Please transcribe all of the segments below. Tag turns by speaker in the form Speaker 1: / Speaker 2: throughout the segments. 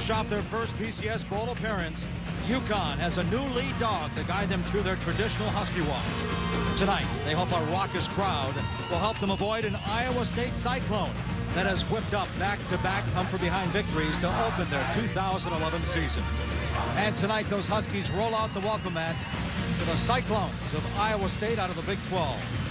Speaker 1: Fresh off their first BCS Bowl appearance, UConn has a new lead dog to guide them through their traditional Husky walk. Tonight, they hope a raucous crowd will help them avoid an Iowa State Cyclone that has whipped up back-to-back come-from-behind victories to open their 2011 season. And tonight, those Huskies roll out the welcome mat to the Cyclones of Iowa State out of the Big 12.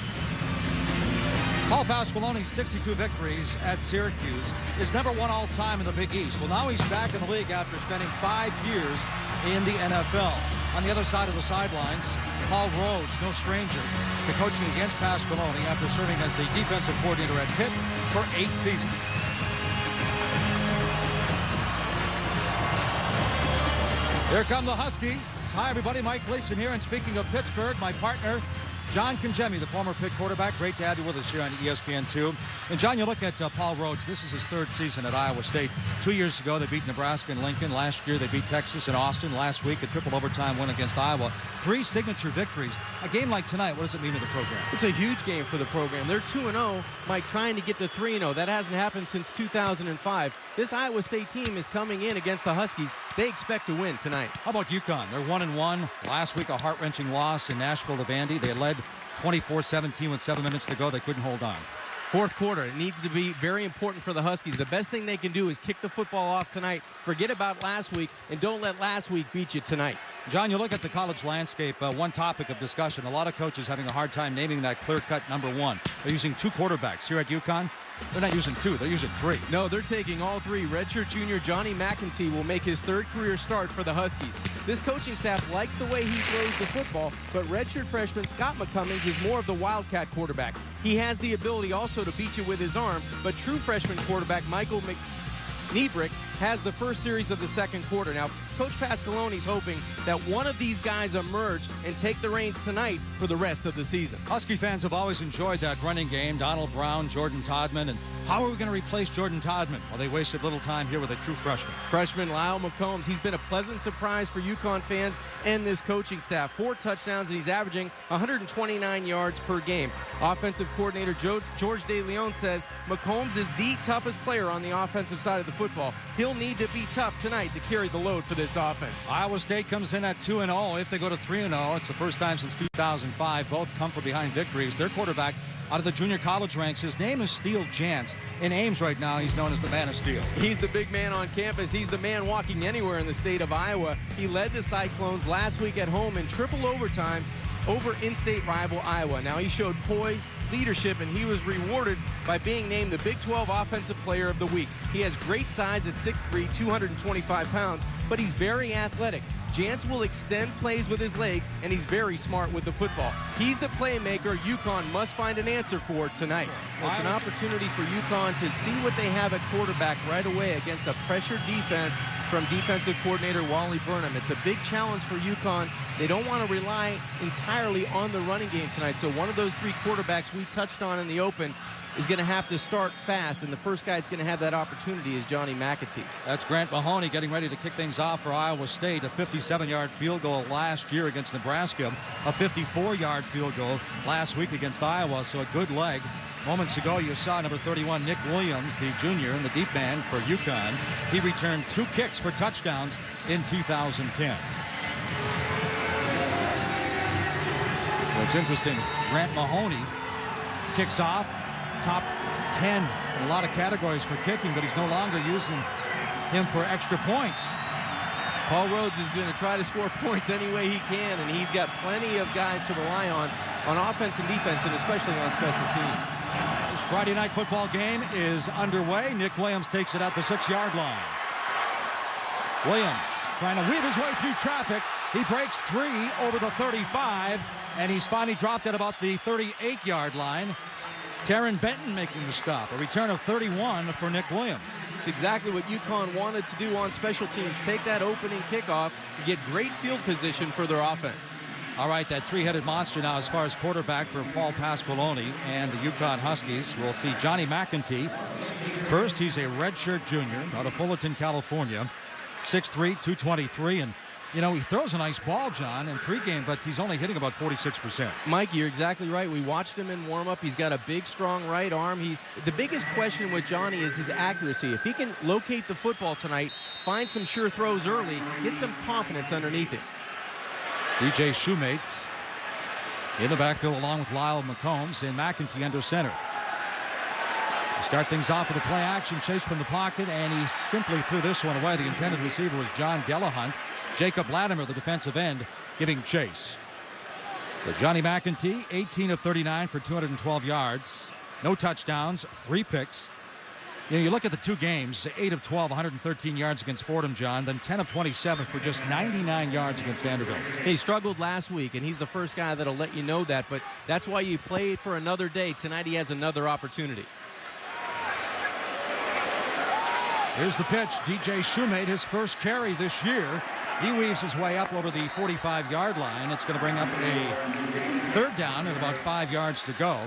Speaker 1: Paul Pasqualoni's 62 victories at Syracuse is number one all-time in the Big East. Well, now he's back in the league after spending 5 years in the NFL. On the other side of the sidelines, Paul Rhodes, no stranger to coaching against Pasqualoni after serving as the defensive coordinator at Pitt for 8 seasons. Here come the Huskies. Hi, everybody. Mike Gleason here. And speaking of Pittsburgh, my partner, John Congemi, the former Pitt quarterback. Great to have you with us here on ESPN2. And, John, you look at Paul Rhodes. This is his 3rd season at Iowa State. 2 years ago, they beat Nebraska and Lincoln. Last year, they beat Texas and Austin. Last week, a triple overtime win against Iowa. 3 signature victories. A game like tonight, what does it mean to the program?
Speaker 2: It's a huge game for the program. They're 2-0, Mike, trying to get to 3-0. That hasn't happened since 2005. This Iowa State team is coming in against the Huskies. They expect to win tonight.
Speaker 1: How about UConn? They're 1-1. Last week, a heart-wrenching loss in Nashville to Vandy. They led 24-17 with 7 minutes to go. They couldn't hold on.
Speaker 2: 4th quarter, it needs to be very important for the Huskies. The best thing they can do is kick the football off tonight. Forget about last week, and don't let last week beat you tonight.
Speaker 1: John, you look at the college landscape, one topic of discussion. A lot of coaches having a hard time naming that clear-cut number one. They're using 2 quarterbacks here at UConn. They're not using 2, they're using 3.
Speaker 2: No, they're taking all 3. Redshirt junior Johnny McEntee will make his 3rd career start for the Huskies. This coaching staff likes the way he throws the football, but redshirt freshman Scott McCummings is more of the Wildcat quarterback. He has the ability also to beat you with his arm, but true freshman quarterback Michael Niebrick has the first series of the 2nd quarter. Now, Coach Pasqualoni's hoping that one of these guys emerge and take the reins tonight for the rest of the season.
Speaker 1: Husky fans have always enjoyed that running game. Donald Brown, Jordan Todman, and how are we going to replace Jordan Todman? Well, they wasted little time here with a true freshman.
Speaker 2: Freshman Lyle McCombs, he's been a pleasant surprise for UConn fans and this coaching staff. 4 touchdowns, and he's averaging 129 yards per game. Offensive coordinator George DeLeon says McCombs is the toughest player on the offensive side of the football. He'll need to be tough tonight to carry the load for this offense.
Speaker 1: Iowa State comes in at 2-0. If they go to 3-0, it's the first time since 2005. Both come from behind victories. Their quarterback out of the junior college ranks, his name is Steele Jantz. In Ames right now, he's known as the Man of Steel.
Speaker 2: He's the big man on campus. He's the man walking anywhere in the state of Iowa. He led the Cyclones last week at home in triple overtime over in-state rival Iowa. Now, he showed poise, leadership, and he was rewarded by being named the Big 12 Offensive Player of the Week. He has great size at 6'3", 225 pounds, but he's very athletic. Jantz will extend plays with his legs, and he's very smart with the football. He's the playmaker UConn must find an answer for tonight. It's an opportunity for UConn to see what they have at quarterback right away against a pressured defense from defensive coordinator Wally Burnham. It's a big challenge for UConn. They don't want to rely entirely on the running game tonight, so one of those 3 quarterbacks we touched on in the open is going to have to start fast, and the first guy that's going to have that opportunity is Johnny McEntee.
Speaker 1: That's Grant Mahoney getting ready to kick things off for Iowa State. A 57-yard field goal last year against Nebraska. A 54-yard field goal last week against Iowa, so a good leg. Moments ago, you saw number 31, Nick Williams, the junior in the deep man for UConn. He returned 2 kicks for touchdowns in 2010. Well, it's interesting. Grant Mahoney kicks off. Top 10 in a lot of categories for kicking, but he's no longer using him for extra points.
Speaker 2: Paul Rhodes is going to try to score points any way he can, and he's got plenty of guys to rely on offense and defense, and especially on special teams.
Speaker 1: This Friday night football game is underway. Nick Williams takes it at the 6-yard line. Williams trying to weave his way through traffic. He breaks 3 over the 35, and he's finally dropped at about the 38-yard line. Taryn Benton making the stop. A return of 31 for Nick Williams.
Speaker 2: It's exactly what UConn wanted to do on special teams. Take that opening kickoff and get great field position for their offense.
Speaker 1: All right, that 3-headed monster now as far as quarterback for Paul Pasqualoni and the UConn Huskies. We'll see Johnny McEntee. First, he's a redshirt junior out of Fullerton, California. 6'3", 223, and You know, he throws a nice ball, John, in pregame, but he's only hitting about 46%.
Speaker 2: Mike, you're exactly right. We watched him in warm-up. He's got a big, strong right arm. The biggest question with Johnny is his accuracy. If he can locate the football tonight, find some sure throws early, get some confidence underneath it.
Speaker 1: DJ Shoemates in the backfield along with Lyle McCombs and McEntee under center. Start things off with a play action chase from the pocket, and he simply threw this one away. The intended receiver was John Delahunt. Jacob Latimer, the defensive end, giving chase. So Johnny McEntee, 18 of 39 for 212 yards. No touchdowns, 3 picks. You know, you look at the 2 games, 8 of 12, 113 yards against Fordham, John, then 10 of 27 for just 99 yards against Vanderbilt.
Speaker 2: He struggled last week, and he's the first guy that'll let you know that, but that's why you play for another day. Tonight he has another opportunity.
Speaker 1: Here's the pitch. DJ Shoemate, his first carry this year. He weaves his way up over the 45-yard line. It's going to bring up a third down at about 5 yards to go.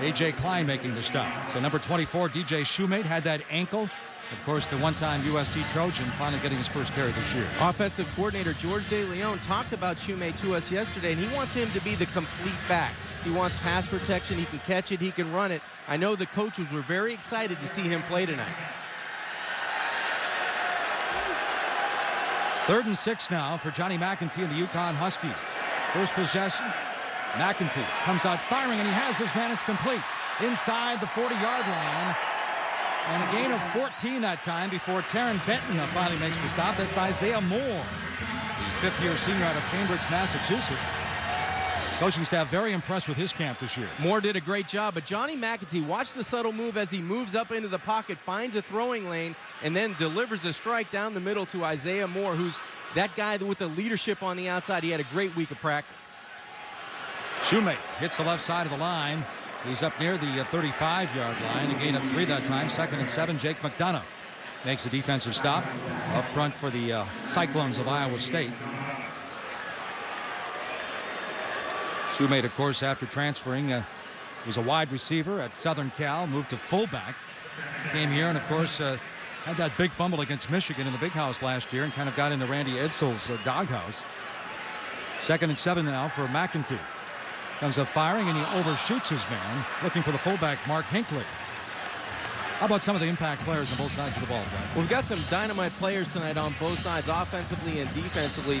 Speaker 1: A.J. Klein making the stop. So number 24, DJ Shoemate, had that ankle. Of course, the one-time UST Trojan finally getting his first carry this year.
Speaker 2: Offensive coordinator George De Leon talked about Shoemate to us yesterday, and he wants him to be the complete back. He wants pass protection. He can catch it. He can run it. I know the coaches were very excited to see him play tonight.
Speaker 1: 3rd and 6 now for Johnny McEntee and the UConn Huskies. First possession, McEntee comes out firing, and he has his man. It's complete inside the 40-yard line. And a gain of 14 that time before Taryn Benton finally makes the stop. That's Isaiah Moore, the 5th-year senior out of Cambridge, Massachusetts. Coaching staff very impressed with his camp this year.
Speaker 2: Moore did a great job, but Johnny McEntee, watch the subtle move as he moves up into the pocket, finds a throwing lane, and then delivers a strike down the middle to Isaiah Moore, who's that guy with the leadership on the outside. He had a great week of practice.
Speaker 1: Shoemate hits the left side of the line. He's up near the 35-yard line. A gain of 3 that time. 2nd and 7, Jake McDonough makes a defensive stop up front for the Cyclones of Iowa State. Shoemate, of course, after transferring, was a wide receiver at Southern Cal, moved to fullback. Came here and, of course, had that big fumble against Michigan in the Big House last year and kind of got into Randy Edsall's doghouse. 2nd and 7 now for McEntee. Comes up firing, and he overshoots his man, looking for the fullback, Mark Hinckley. How about some of the impact players on both sides of the ball, John?
Speaker 2: Well, we've got some dynamite players tonight on both sides, offensively and defensively.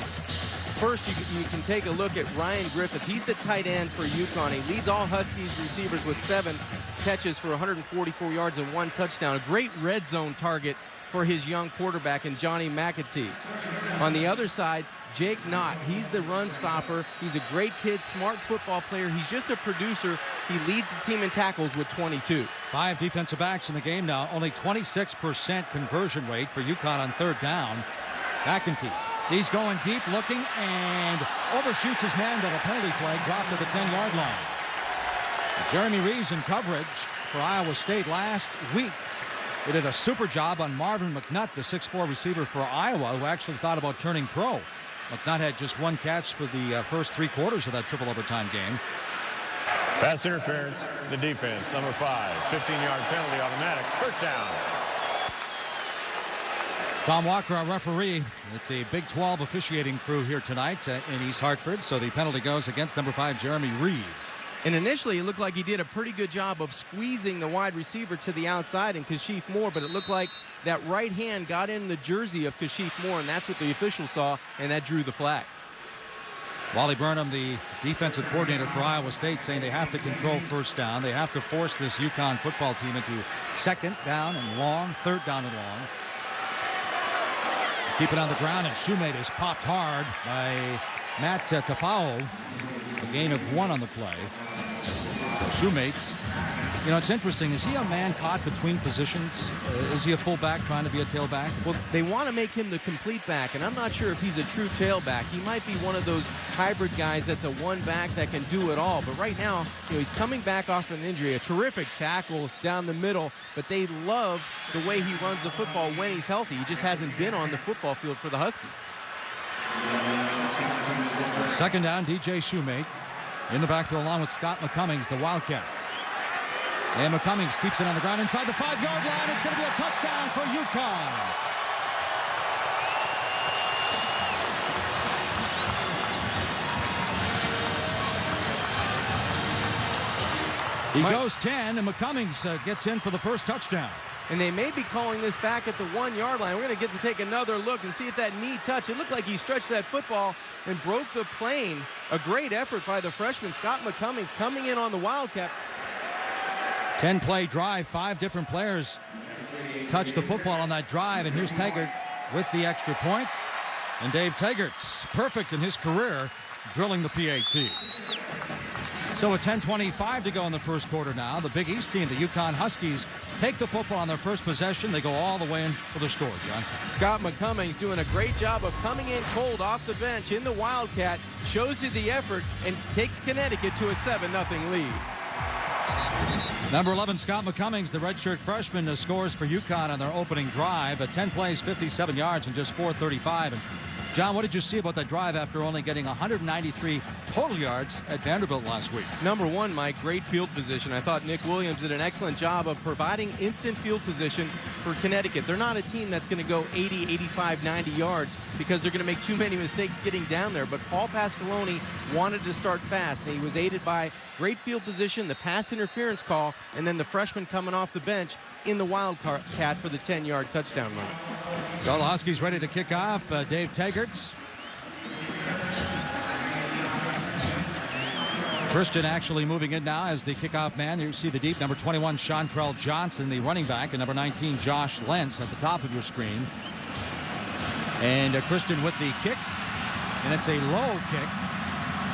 Speaker 2: First, you can take a look at Ryan Griffith. He's the tight end for UConn. He leads all Huskies receivers with 7 catches for 144 yards and 1 touchdown. A great red zone target for his young quarterback in Johnny McEntee. On the other side, Jake Knott. He's the run stopper. He's a great kid, smart football player. He's just a producer. He leads the team in tackles with 22.
Speaker 1: 5 defensive backs in the game now. Only 26% conversion rate for UConn on 3rd down. McEntee. He's going deep, looking, and overshoots his man, but a penalty flag dropped to the 10-yard line. Jeremy Reeves in coverage for Iowa State last week. He did a super job on Marvin McNutt, the 6'4 receiver for Iowa, who actually thought about turning pro. McNutt had just 1 catch for the first 3 quarters of that triple overtime game.
Speaker 3: Pass interference, the defense, number 5, 15-yard penalty, automatic, first down.
Speaker 1: Tom Walker, our referee. It's a Big 12 officiating crew here tonight in East Haaatfud, so the penalty goes against number 5, Jeremy Reeves.
Speaker 2: And initially, it looked like he did a pretty good job of squeezing the wide receiver to the outside and Kashif Moore, but it looked like that right hand got in the jersey of Kashif Moore, and that's what the official saw, and that drew the flag.
Speaker 1: Wally Burnham, the defensive coordinator for Iowa State, saying they have to control first down. They have to force this UConn football team into 2nd down and long, 3rd down and long. Keep it on the ground, and Shoemate is popped hard by Matt Tafao. A gain of 1 on the play. So Shoemate's, you know, it's interesting. Is he a man caught between positions? Is he a fullback trying to be a tailback?
Speaker 2: Well, they want to make him the complete back, and I'm not sure if he's a true tailback. He might be one of those hybrid guys that's a one back that can do it all. But right now, you know, he's coming back off an injury. A terrific tackle down the middle, but they love the way he runs the football when he's healthy. He just hasn't been on the football field for the Huskies.
Speaker 1: 2nd down, DJ Shoemate in the backfield along with Scott McCummings, the Wildcat. And McCummings keeps it on the ground inside the 5-yard line. It's going to be a touchdown for UConn. He goes 10, and McCummings gets in for the first touchdown.
Speaker 2: And they may be calling this back at the 1-yard line. We're going to get to take another look and see if that knee touch. It looked like he stretched that football and broke the plane. A great effort by the freshman, Scott McCummings, coming in on the Wildcat.
Speaker 1: 10-play drive, 5 different players touched the football on that drive, and here's Taggart with the extra point. And Dave Taggart's perfect in his career, drilling the PAT. So with 10:25 to go in the first quarter now, the Big East team, the UConn Huskies, take the football on their first possession. They go all the way in for the score, John.
Speaker 2: Scott McCummings doing a great job of coming in cold off the bench in the Wildcat, shows you the effort, and takes Connecticut to a 7-0 lead.
Speaker 1: Number 11, Scott McCummings, the redshirt freshman, scores for UConn on their opening drive. 10 plays, 57 yards, and just 4:35. And John, what did you see about that drive after only getting 193 total yards at Vanderbilt last week?
Speaker 2: Number one, Mike, great field position. I thought Nick Williams did an excellent job of providing instant field position for Connecticut. They're not a team that's going to go 80, 85, 90 yards because they're going to make too many mistakes getting down there. But Paul Pasqualoni wanted to start fast, and he was aided by great field position, the pass interference call, and then the freshman coming off the bench in the Wildcat for the 10-yard touchdown run.
Speaker 1: So the Huskies ready to kick off. Dave Taggart's. Christian actually moving in now as the kickoff man. You see the deep number 21, Chantrell Johnson, the running back, and number 19, Josh Lentz at the top of your screen. And Christian with the kick, and it's a low kick.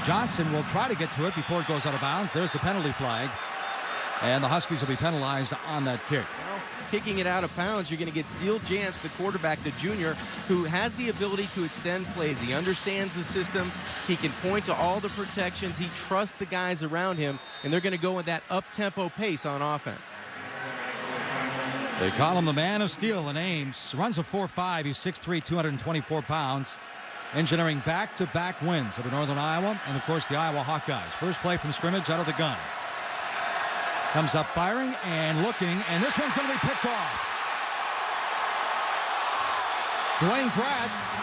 Speaker 1: Johnson will try to get to it before it goes out of bounds. There's the penalty flag, and the Huskies will be penalized on that kick.
Speaker 2: Kicking it out of bounds, you're going to get Steele Jantz, the quarterback, the junior, who has the ability to extend plays. He understands the system. He can point to all the protections. He trusts the guys around him, and they're going to go with that up-tempo pace on offense.
Speaker 1: They call him the man of steel in Ames. Runs a 4.5. He's 6'3", 224 pounds. Engineering back-to-back wins over Northern Iowa and, of course, the Iowa Hawkeyes. First play from scrimmage out of the gun. Comes up firing and looking, and this one's going to be picked off. Dwayne Gratz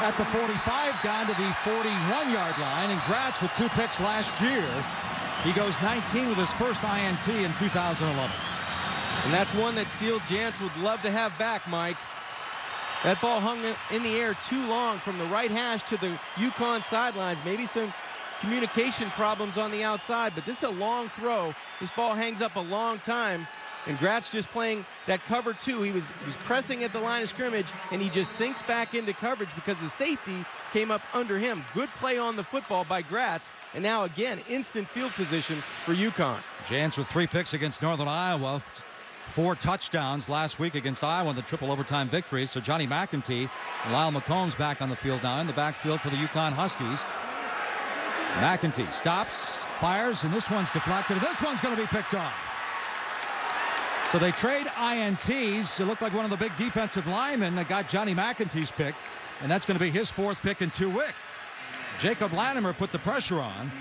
Speaker 1: at the 45 down to the 41-yard line, and Gratz with 2 picks last year. He goes 19 with his first INT in 2011.
Speaker 2: And that's one that Steele Jantz would love to have back, Mike. That ball hung in the air too long from the right hash to the UConn sidelines. Maybe some communication problems on the outside, but this is a long throw. This ball hangs up a long time, and Gratz just playing that cover 2. He was pressing at the line of scrimmage, and he just sinks back into coverage because the safety came up under him. Good play on the football by Gratz, and now again, instant field position for UConn.
Speaker 1: Jantz with 3 picks against Northern Iowa. 4 touchdowns last week against Iowa in the triple overtime victory. So Johnny McEntee and Lyle McCombs back on the field now in the backfield for the UConn Huskies. McEntee stops, fires, and this one's deflected. This one's going to be picked off. So they trade INTs. It looked like one of the big defensive linemen that got Johnny McEntee's pick, and that's going to be his 4th pick in 2 weeks. Jacob Latimer put the pressure on.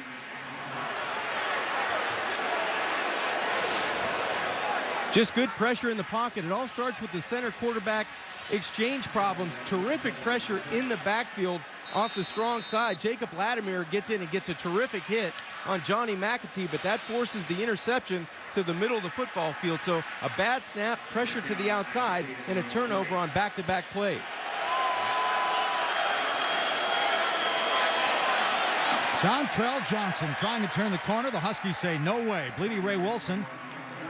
Speaker 2: Just good pressure in the pocket. It all starts with the center quarterback exchange problems. Terrific pressure in the backfield off the strong side. Jacob Latimer gets in and gets a terrific hit on Johnny McEntee, but that forces the interception to the middle of the football field. So a bad snap, pressure to the outside, and a turnover on back-to-back plays.
Speaker 1: Chantrell Johnson trying to turn the corner. The Huskies say no way. Bleedy Ray Wilson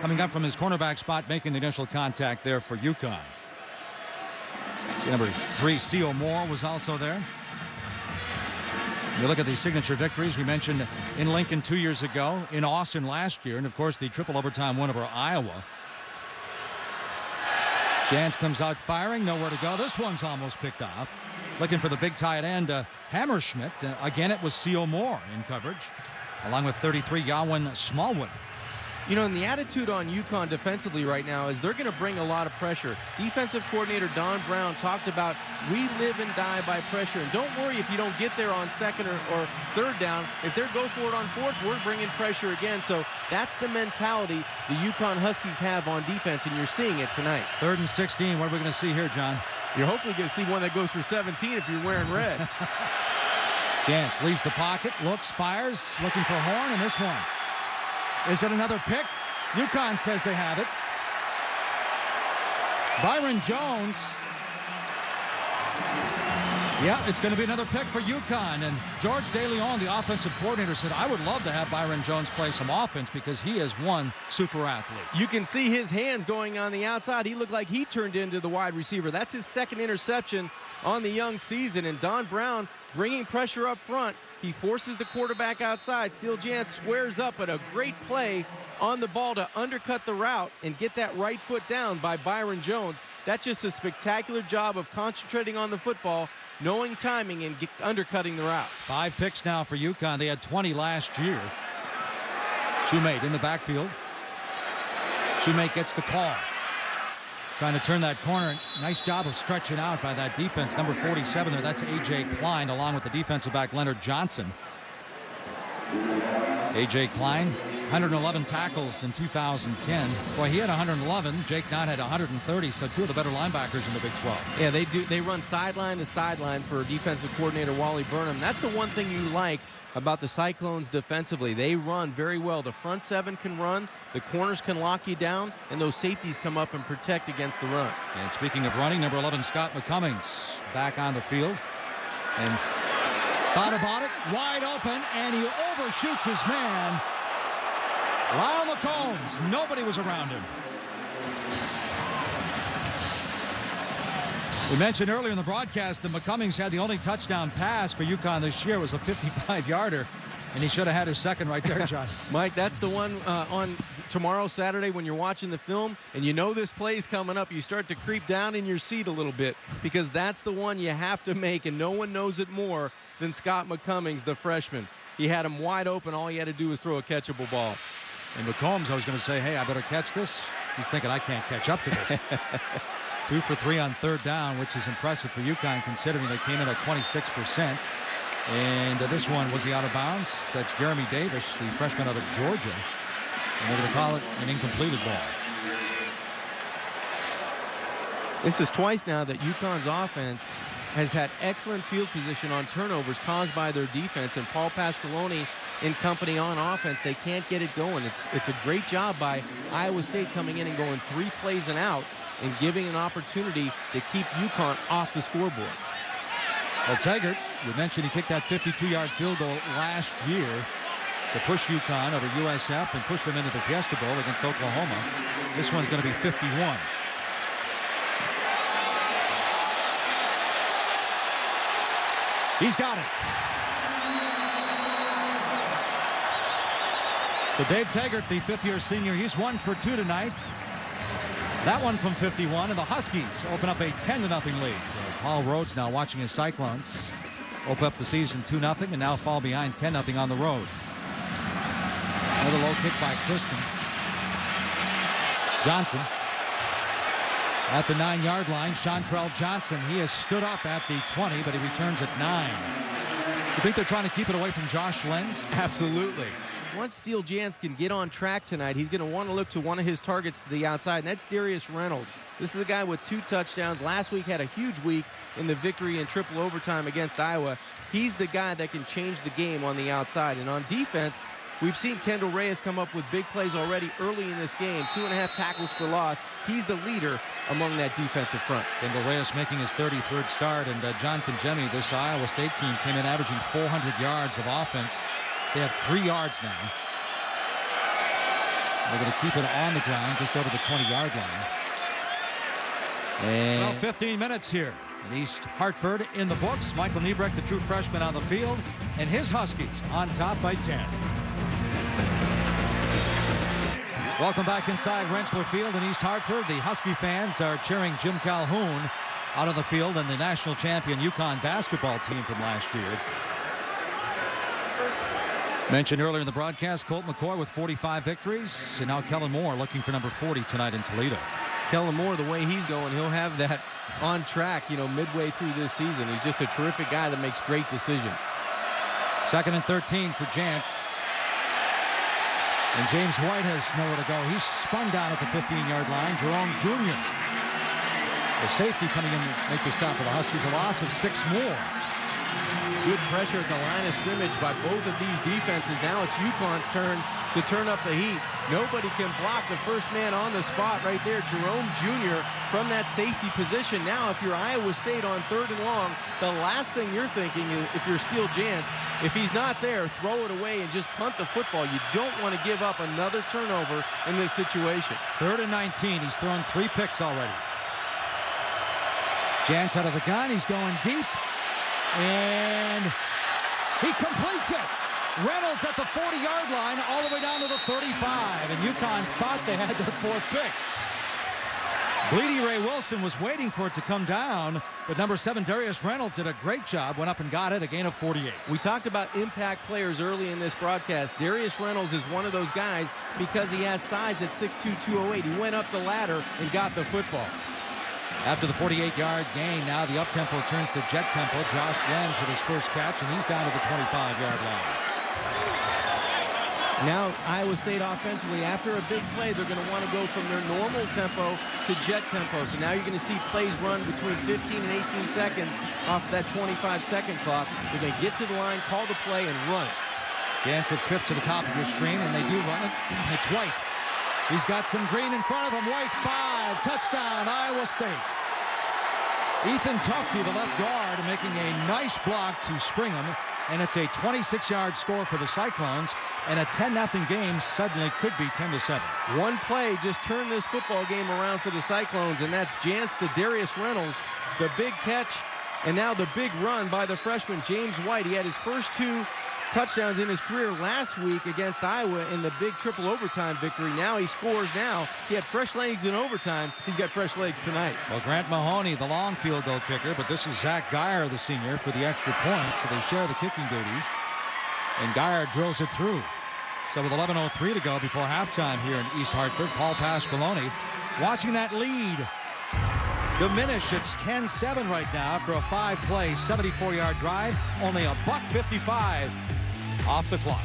Speaker 1: coming up from his cornerback spot, making the initial contact there for UConn. See, number 3, C.O. Moore was also there. You look at the signature victories we mentioned in Lincoln 2 years ago, in Austin last year, and of course the triple overtime win over Iowa. Jantz comes out firing, nowhere to go. This one's almost picked off. Looking for the big tight end, Hammerschmidt. Again, it was C.O. Moore in coverage, along with 33, Yawin Smallwood.
Speaker 2: You know, and the attitude on UConn defensively right now is they're going to bring a lot of pressure. Defensive coordinator Don Brown talked about we live and die by pressure. And don't worry if you don't get there on 2nd or 3rd down. If they're go for it on 4th, we're bringing pressure again. So that's the mentality the UConn Huskies have on defense, and you're seeing it tonight.
Speaker 1: 3rd and 16. What are we going to see here, John?
Speaker 2: You're hopefully going to see one that goes for 17 if you're wearing red.
Speaker 1: Jantz leaves the pocket, looks, fires, looking for Horn, and this one Is it another pick? UConn says they have it. Byron Jones. Yeah, it's going to be another pick for UConn. And George DeLeon, the offensive coordinator, said, I would love to have Byron Jones play some offense because he is one super athlete.
Speaker 2: You can see his hands going on the outside. He looked like he turned into the wide receiver. That's his second interception on the young season. And Don Brown bringing pressure up front. He forces the quarterback outside. Steele Jans squares up at a great play on the ball to undercut the route and get that right foot down by Byron Jones. That's just a spectacular job of concentrating on the football, knowing timing, and undercutting the route. 5
Speaker 1: picks now for UConn. They had 20 last year. Shoemate in the backfield. Shoemate gets the call. Trying to turn that corner. Nice job of stretching out by that defense. Number 47 there, that's A.J. Klein, along with the defensive back Leonard Johnson. A.J. Klein, 111 tackles in 2010. Boy, he had 111. Jake Knott had 130, so 2 of the better linebackers in the Big 12.
Speaker 2: Yeah, they do. They run sideline to sideline for defensive coordinator Wally Burnham. That's the one thing you like about the Cyclones defensively. They run very well. The front 7 can run, the corners can lock you down, and those safeties come up and protect against the run.
Speaker 1: And speaking of running, number 11, Scott McCummings, back on the field. And thought about it, wide open, and he overshoots his man. Lyle McCombs, nobody was around him. We mentioned earlier in the broadcast that McCummings had the only touchdown pass for UConn this year. It was a 55-yarder, and he should have had his second right there, John.
Speaker 2: Mike, that's the one on tomorrow, Saturday, when you're watching the film, and you know this play's coming up, you start to creep down in your seat a little bit, because that's the one you have to make, and no one knows it more than Scott McCummings, the freshman. He had him wide open. All he had to do was throw a catchable ball.
Speaker 1: And McCombs, I was going to say, hey, I better catch this. He's thinking, I can't catch up to this. 2 for 3 on 3rd down, which is impressive for UConn considering they came in at 26%. And this one, was he out of bounds? That's Jeremy Davis, the freshman out of Georgia. And they're going to call it an incompleted ball.
Speaker 2: This is twice now that UConn's offense has had excellent field position on turnovers caused by their defense. And Paul Pasqualoni and company on offense, they can't get it going. It's a great job by Iowa State coming in and going 3 plays and out and giving an opportunity to keep UConn off the scoreboard.
Speaker 1: Well, Taggart, we mentioned he kicked that 52-yard field goal last year to push UConn over USF and push them into the Fiesta Bowl against Oklahoma. This one's going to be 51. He's got it. So Dave Taggart, the 5th-year senior, he's 1 for 2 tonight. That one from 51, and the Huskies open up a 10-0 lead. So Paul Rhodes now watching his Cyclones open up the season 2-0 and now fall behind 10-0 on the road. Another low kick by Kristen. Johnson at the 9-yard line. Chantrell Johnson, he has stood up at the 20, but he returns at 9. You think they're trying to keep it away from Josh Lenz?
Speaker 2: Absolutely. Once Steele Jans can get on track tonight, he's going to want to look to one of his targets to the outside, and that's Darius Reynolds. This is a guy with 2 touchdowns. Last week had a huge week in the victory in triple overtime against Iowa. He's the guy that can change the game on the outside. And on defense, we've seen Kendall Reyes come up with big plays already early in this game. 2.5 tackles for loss. He's the leader among that defensive front.
Speaker 1: Kendall Reyes making his 33rd start, and John Congemi, this Iowa State team, came in averaging 400 yards of offense. They have 3 yards now. They're going to keep it on the ground just over the 20-yard line. And well, 15 minutes here in East Haaatfud in the books. Michael Niebrecht, the true freshman, on the field, and his Huskies on top by 10. Welcome back inside Rentschler Field in East Haaatfud. The Husky fans are cheering Jim Calhoun out of the field and the national champion UConn basketball team from last year. Mentioned earlier in the broadcast, Colt McCoy with 45 victories, and now Kellen Moore looking for number 40 tonight in Toledo.
Speaker 2: Kellen Moore, the way he's going, he'll have that on track, midway through this season. He's just a terrific guy that makes great decisions.
Speaker 1: 2nd and 13 for Jantz. And James White has nowhere to go. He's spun down at the 15-yard line. Jerome Jr., the safety, coming in to make the stop for the Huskies. A loss of 6 more.
Speaker 2: good pressure at the line of scrimmage by both of these defenses. Now it's UConn's turn to turn up the heat. Nobody can block the first man on the spot right there, Jerome Jr. from that safety position. Now, if you're Iowa State on 3rd and long, the last thing you're thinking is, if you're Steele Jantz, if he's not there, throw it away and just punt the football. You don't want to give up another turnover in this situation.
Speaker 1: 3rd and 19. He's thrown 3 picks already. Jantz out of the gun. He's going deep. And he completes it. Reynolds at the 40-yard line all the way down to the 35. And UConn thought they had their 4th pick. Bleedy Ray Wilson was waiting for it to come down, but number 7, Darius Reynolds, did a great job, went up and got it, a gain of 48.
Speaker 2: We talked about impact players early in this broadcast. Darius Reynolds is one of those guys because he has size at 6'2", 208. He went up the ladder and got the football.
Speaker 1: After the 48-yard gain, now the up-tempo turns to jet tempo. Josh Lenz with his first catch, and he's down to the 25-yard line.
Speaker 2: Now, Iowa State offensively, after a big play, they're going to want to go from their normal tempo to jet tempo. So now you're going to see plays run between 15 and 18 seconds off that 25-second clock. They're going to get to the line, call the play, and run it.
Speaker 1: Jansen trips to the top of your screen, and they do run it. It's White. He's got some green in front of him. White, 5. Touchdown, Iowa State. Ethan Tufte, the left guard, making a nice block to Springham. And it's a 26-yard score for the Cyclones. And a 10-0 game suddenly could be 10-7.
Speaker 2: One play just turned this football game around for the Cyclones, and that's Jantz to Darius Reynolds. The big catch, and now the big run by the freshman, James White. He had his first 2 touchdowns in his career last week against Iowa in the big triple overtime victory. Now he scores now. He had fresh legs in overtime. He's got fresh legs tonight.
Speaker 1: Well, Grant Mahoney, the long field goal kicker, but this is Zach Geyer, the senior, for the extra point, so they share the kicking duties. And Geyer drills it through. So with 11:03 to go before halftime here in East Haaatfud, Paul Pasqualoni watching that lead diminish. It's 10-7 right now after a 5-play, 74-yard drive. Only a $1.55 off the clock.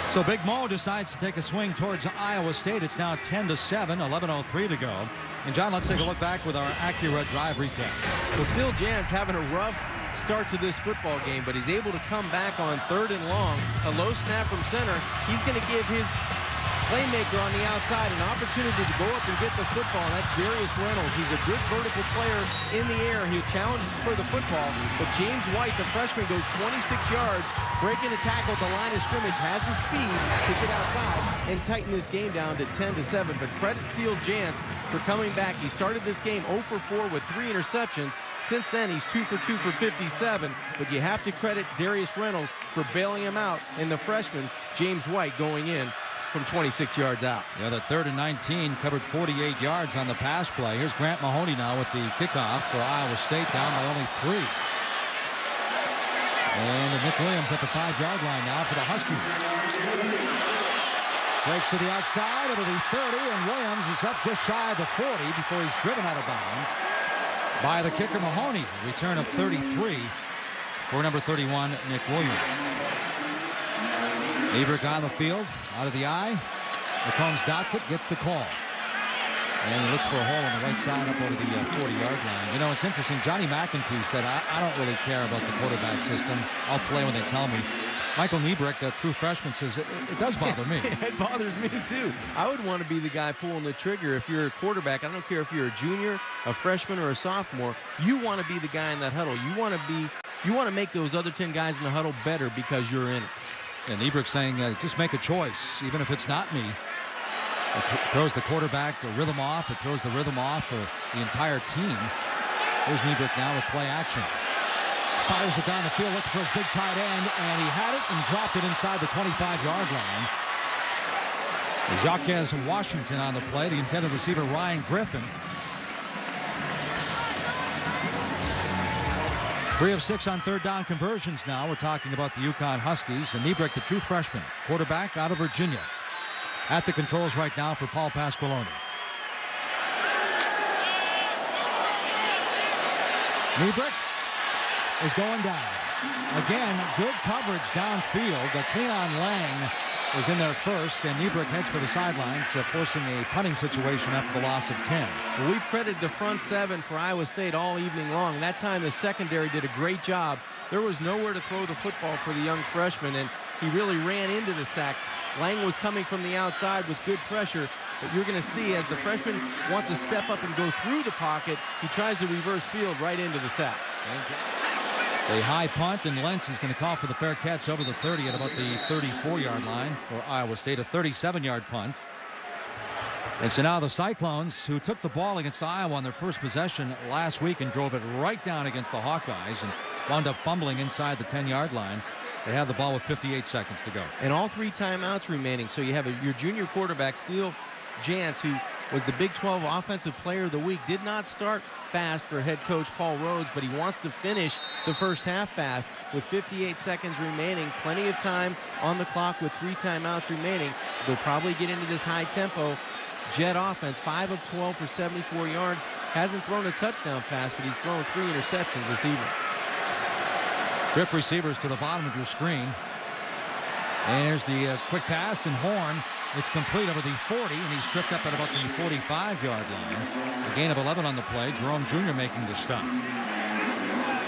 Speaker 1: So Big Mo decides to take a swing towards Iowa State. It's now 10-7, 11:03 to go. And John, let's take a look back with our Acura drive recap.
Speaker 2: Well, Steele Jantz having a rough start to this football game, but he's able to come back on 3rd and long. A low snap from center. He's going to give his playmaker on the outside an opportunity to go up and get the football. That's Darius Reynolds. He's a good vertical player in the air. He challenges for the football, but James White, the freshman, goes 26 yards, breaking the tackle at the line of scrimmage, has the speed to get outside and tighten this game down to 10-7. But credit Steele Jantz for coming back. He started this game 0 for 4 with 3 interceptions. Since then, he's 2 for 2 for 57, but you have to credit Darius Reynolds for bailing him out, and the freshman, James White, going in from 26 yards out.
Speaker 1: Yeah, the 3rd and 19 covered 48 yards on the pass play. Here's Grant Mahoney now with the kickoff for Iowa State, down by only 3. And Nick Williams at the 5-yard line now for the Huskies. Breaks to the outside. It'll be 30, and Williams is up just shy of the 40 before he's driven out of bounds by the kicker Mahoney. Return of 33 for number 31, Nick Williams. Ebrick on the field, out of the eye. Here comes Dotsett, gets the call. And he looks for a hole on the right side up over the 40-yard line. You know, it's interesting. Johnny McIntyre said, I don't really care about the quarterback system. I'll play when they tell me. Michael Niebrick, a true freshman, says, it does bother me.
Speaker 2: It bothers me, too. I would want to be the guy pulling the trigger if you're a quarterback. I don't care if you're a junior, a freshman, or a sophomore. You want to be the guy in that huddle. You want to make those other 10 guys in the huddle better because you're in it.
Speaker 1: And Niebrick saying, just make a choice, even if it's not me. It throws the quarterback the rhythm off. It throws the rhythm off for the entire team. Here's Niebrick now with play action. Fires it down the field, looking for his big tight end, and he had it and dropped it inside the 25-yard line. Jaquez Washington on the play, the intended receiver Ryan Griffin. 3 of 6 on 3rd down conversions now. We're talking about the UConn Huskies. And Niebrick, the true freshman, quarterback out of Virginia. At the controls right now for Paul Pasqualoni. Niebrick is going down. Again, good coverage downfield. Cleon Lang was in there first, and Niebrick heads for the sidelines, forcing a punting situation after the loss of 10.
Speaker 2: Well, we've credited the front seven for Iowa State all evening long. That time the secondary did a great job. There was nowhere to throw the football for the young freshman, and he really ran into the sack. Lang was coming from the outside with good pressure, but you're going to see as the freshman wants to step up and go through the pocket, he tries to reverse field right into the sack.
Speaker 1: A high punt, and Lentz is going to call for the fair catch over the 30 at about the 34-yard line for Iowa State, a 37-yard punt. And so now the Cyclones, who took the ball against Iowa on their first possession last week and drove it right down against the Hawkeyes and wound up fumbling inside the 10-yard line. They have the ball with 58 seconds to go.
Speaker 2: And all 3 timeouts remaining. So you have your junior quarterback, Steele Jantz, who was the Big 12 Offensive Player of the Week. Did not start fast for head coach Paul Rhodes, but he wants to finish the first half fast with 58 seconds remaining. Plenty of time on the clock with 3 timeouts remaining. They'll probably get into this high tempo Jet offense. 5 of 12 for 74 yards. Hasn't thrown a touchdown pass, but he's thrown 3 interceptions this evening.
Speaker 1: Trip receivers to the bottom of your screen. And here's the quick pass, and Horn. It's complete over the 40, and he's tripped up at about the 45-yard line. A gain of 11 on the play. Jerome Jr. making the stop.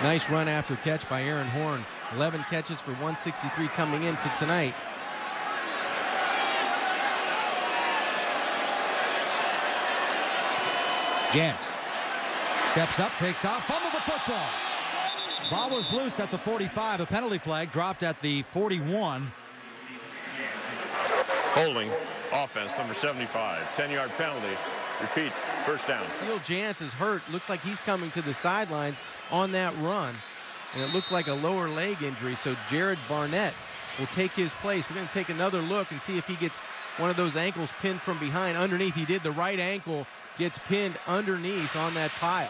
Speaker 2: Nice run after catch by Aaron Horn. 11 catches for 163 coming into tonight.
Speaker 1: Jantz steps up, takes off, fumbled the football. Ball was loose at the 45. A penalty flag dropped at the 41.
Speaker 3: Holding offense, number 75. 10-yard penalty. Repeat, first down.
Speaker 2: Steele Jantz is hurt. Looks like he's coming to the sidelines on that run. And it looks like a lower leg injury. So Jared Barnett will take his place. We're going to take another look and see if he gets one of those ankles pinned from behind. Underneath, he did. The right ankle gets pinned underneath on that pile.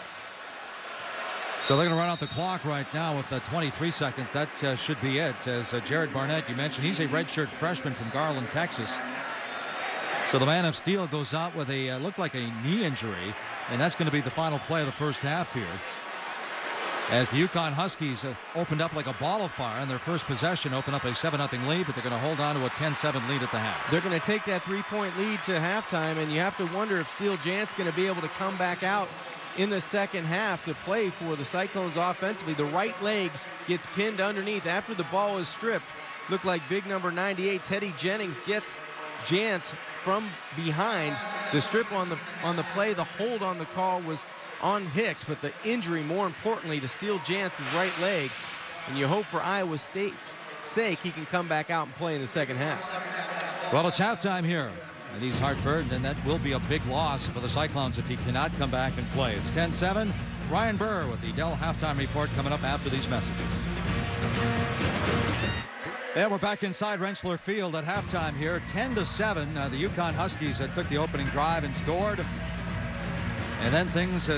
Speaker 1: So they're going to run out the clock right now with 23 seconds. That should be it. As Jared Barnett, you mentioned, he's a redshirt freshman from Garland, Texas. So the man of steel goes out with a looked like a knee injury, and that's going to be the final play of the first half here. As the UConn Huskies opened up like a ball of fire in their first possession, opened up a 7-0 lead, but they're going to hold on to a 10-7 lead at the half.
Speaker 2: They're going to take that 3-point lead to halftime, and you have to wonder if Steele Jantz is going to be able to come back out in the second half to play for the Cyclones offensively. The right leg gets pinned underneath after the ball is stripped. Looked like big number 98, Teddy Jennings, gets Jantz from behind. The strip on the play, the hold on the call was on Hicks, but the injury, more importantly, to Steele Jantz's right leg. And you hope for Iowa State's sake he can come back out and play in the second half.
Speaker 1: Well, it's halftime here at East Haaatfud, and that will be a big loss for the Cyclones if he cannot come back and play. It's 10-7. Ryan Burr with the Dell halftime report coming up after these messages. And we're back inside Rentschler Field at halftime here. 10-7. The UConn Huskies took the opening drive and scored. And then things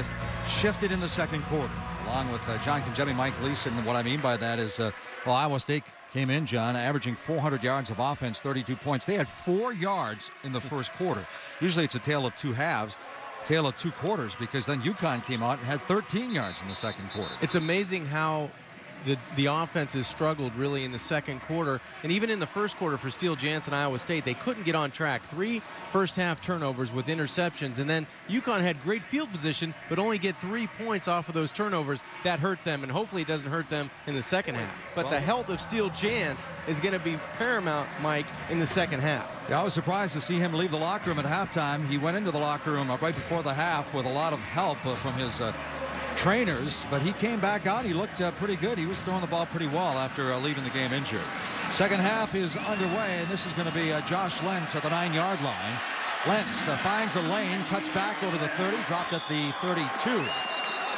Speaker 1: shifted in the second quarter, along with John Congemi, Mike Gleason. And what I mean by that is, well, Iowa State came in, John, averaging 400 yards of offense, 32 points. They had 4 yards in the first quarter. Usually it's a tale of two halves, tale of two quarters, because then UConn came out and had 13 yards in the second quarter.
Speaker 2: It's amazing how the offense has struggled really in the second quarter, and even in the first quarter for Steele Jantz and Iowa State, they couldn't get on track. 3 first-half turnovers with interceptions, and then UConn had great field position, but only get 3 points off of those turnovers. That hurt them, and hopefully it doesn't hurt them in the second half. But the health of Steele Jantz is going to be paramount, Mike, in the second half.
Speaker 1: Yeah, I was surprised to see him leave the locker room at halftime. He went into the locker room right before the half with a lot of help from his trainers, but he came back out. He looked pretty good. He was throwing the ball pretty well after leaving the game injured. Second half is underway, and this is going to be Josh Lentz at the 9-yard line. Lentz finds a lane, cuts back over the 30, dropped at the 32.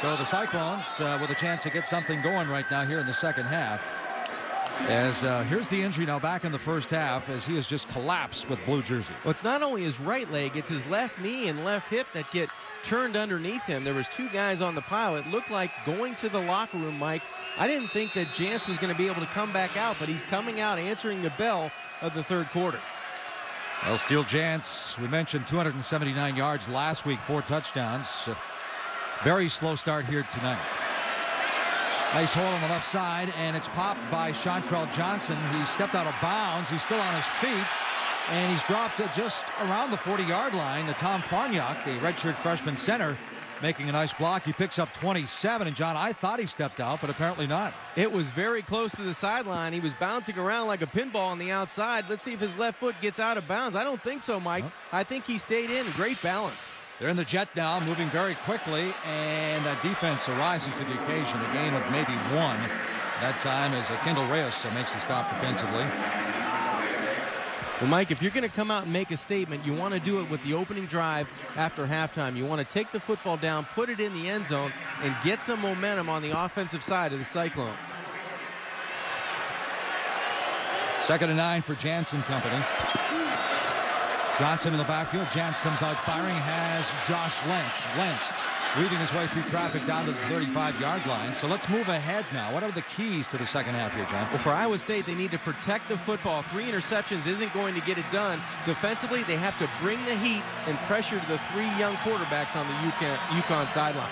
Speaker 1: So the Cyclones with a chance to get something going right now here in the second half. As here's the injury now back in the first half, as he has just collapsed with blue jerseys.
Speaker 2: Well, it's not only his right leg, it's his left knee and left hip that get turned underneath him. There was 2 guys on the pile. It looked like going to the locker room, Mike. I didn't think that Jantz was going to be able to come back out, but he's coming out answering the bell of the third quarter.
Speaker 1: Well, Steele Jantz, we mentioned 279 yards last week, 4 touchdowns. Very slow start here tonight. Nice hole on the left side, and it's popped by Chantrell Johnson. He stepped out of bounds. He's still on his feet, and he's dropped just around the 40-yard line. Tom Farniok, the redshirt freshman center, making a nice block. He picks up 27, and John, I thought he stepped out, but apparently not.
Speaker 2: It was very close to the sideline. He was bouncing around like a pinball on the outside. Let's see if his left foot gets out of bounds. I don't think so, Mike. I think he stayed in. Great balance.
Speaker 1: They're in the jet now, moving very quickly, and that defense arises to the occasion. A gain of maybe one. That time as Kendall Reyes makes the stop defensively.
Speaker 2: Well, Mike, if you're going to come out and make a statement, you want to do it with the opening drive after halftime. You want to take the football down, put it in the end zone, and get some momentum on the offensive side of the Cyclones.
Speaker 1: 2nd and 9 for Jansen Company. Johnson in the backfield. Jans comes out firing. Has Josh Lentz. Lentz weaving his way through traffic down to the 35-yard line. So let's move ahead now. What are the keys to the second half here, John?
Speaker 2: Well, for Iowa State, they need to protect the football. 3 interceptions isn't going to get it done. Defensively, they have to bring the heat and pressure to the 3 young quarterbacks on the UConn sideline.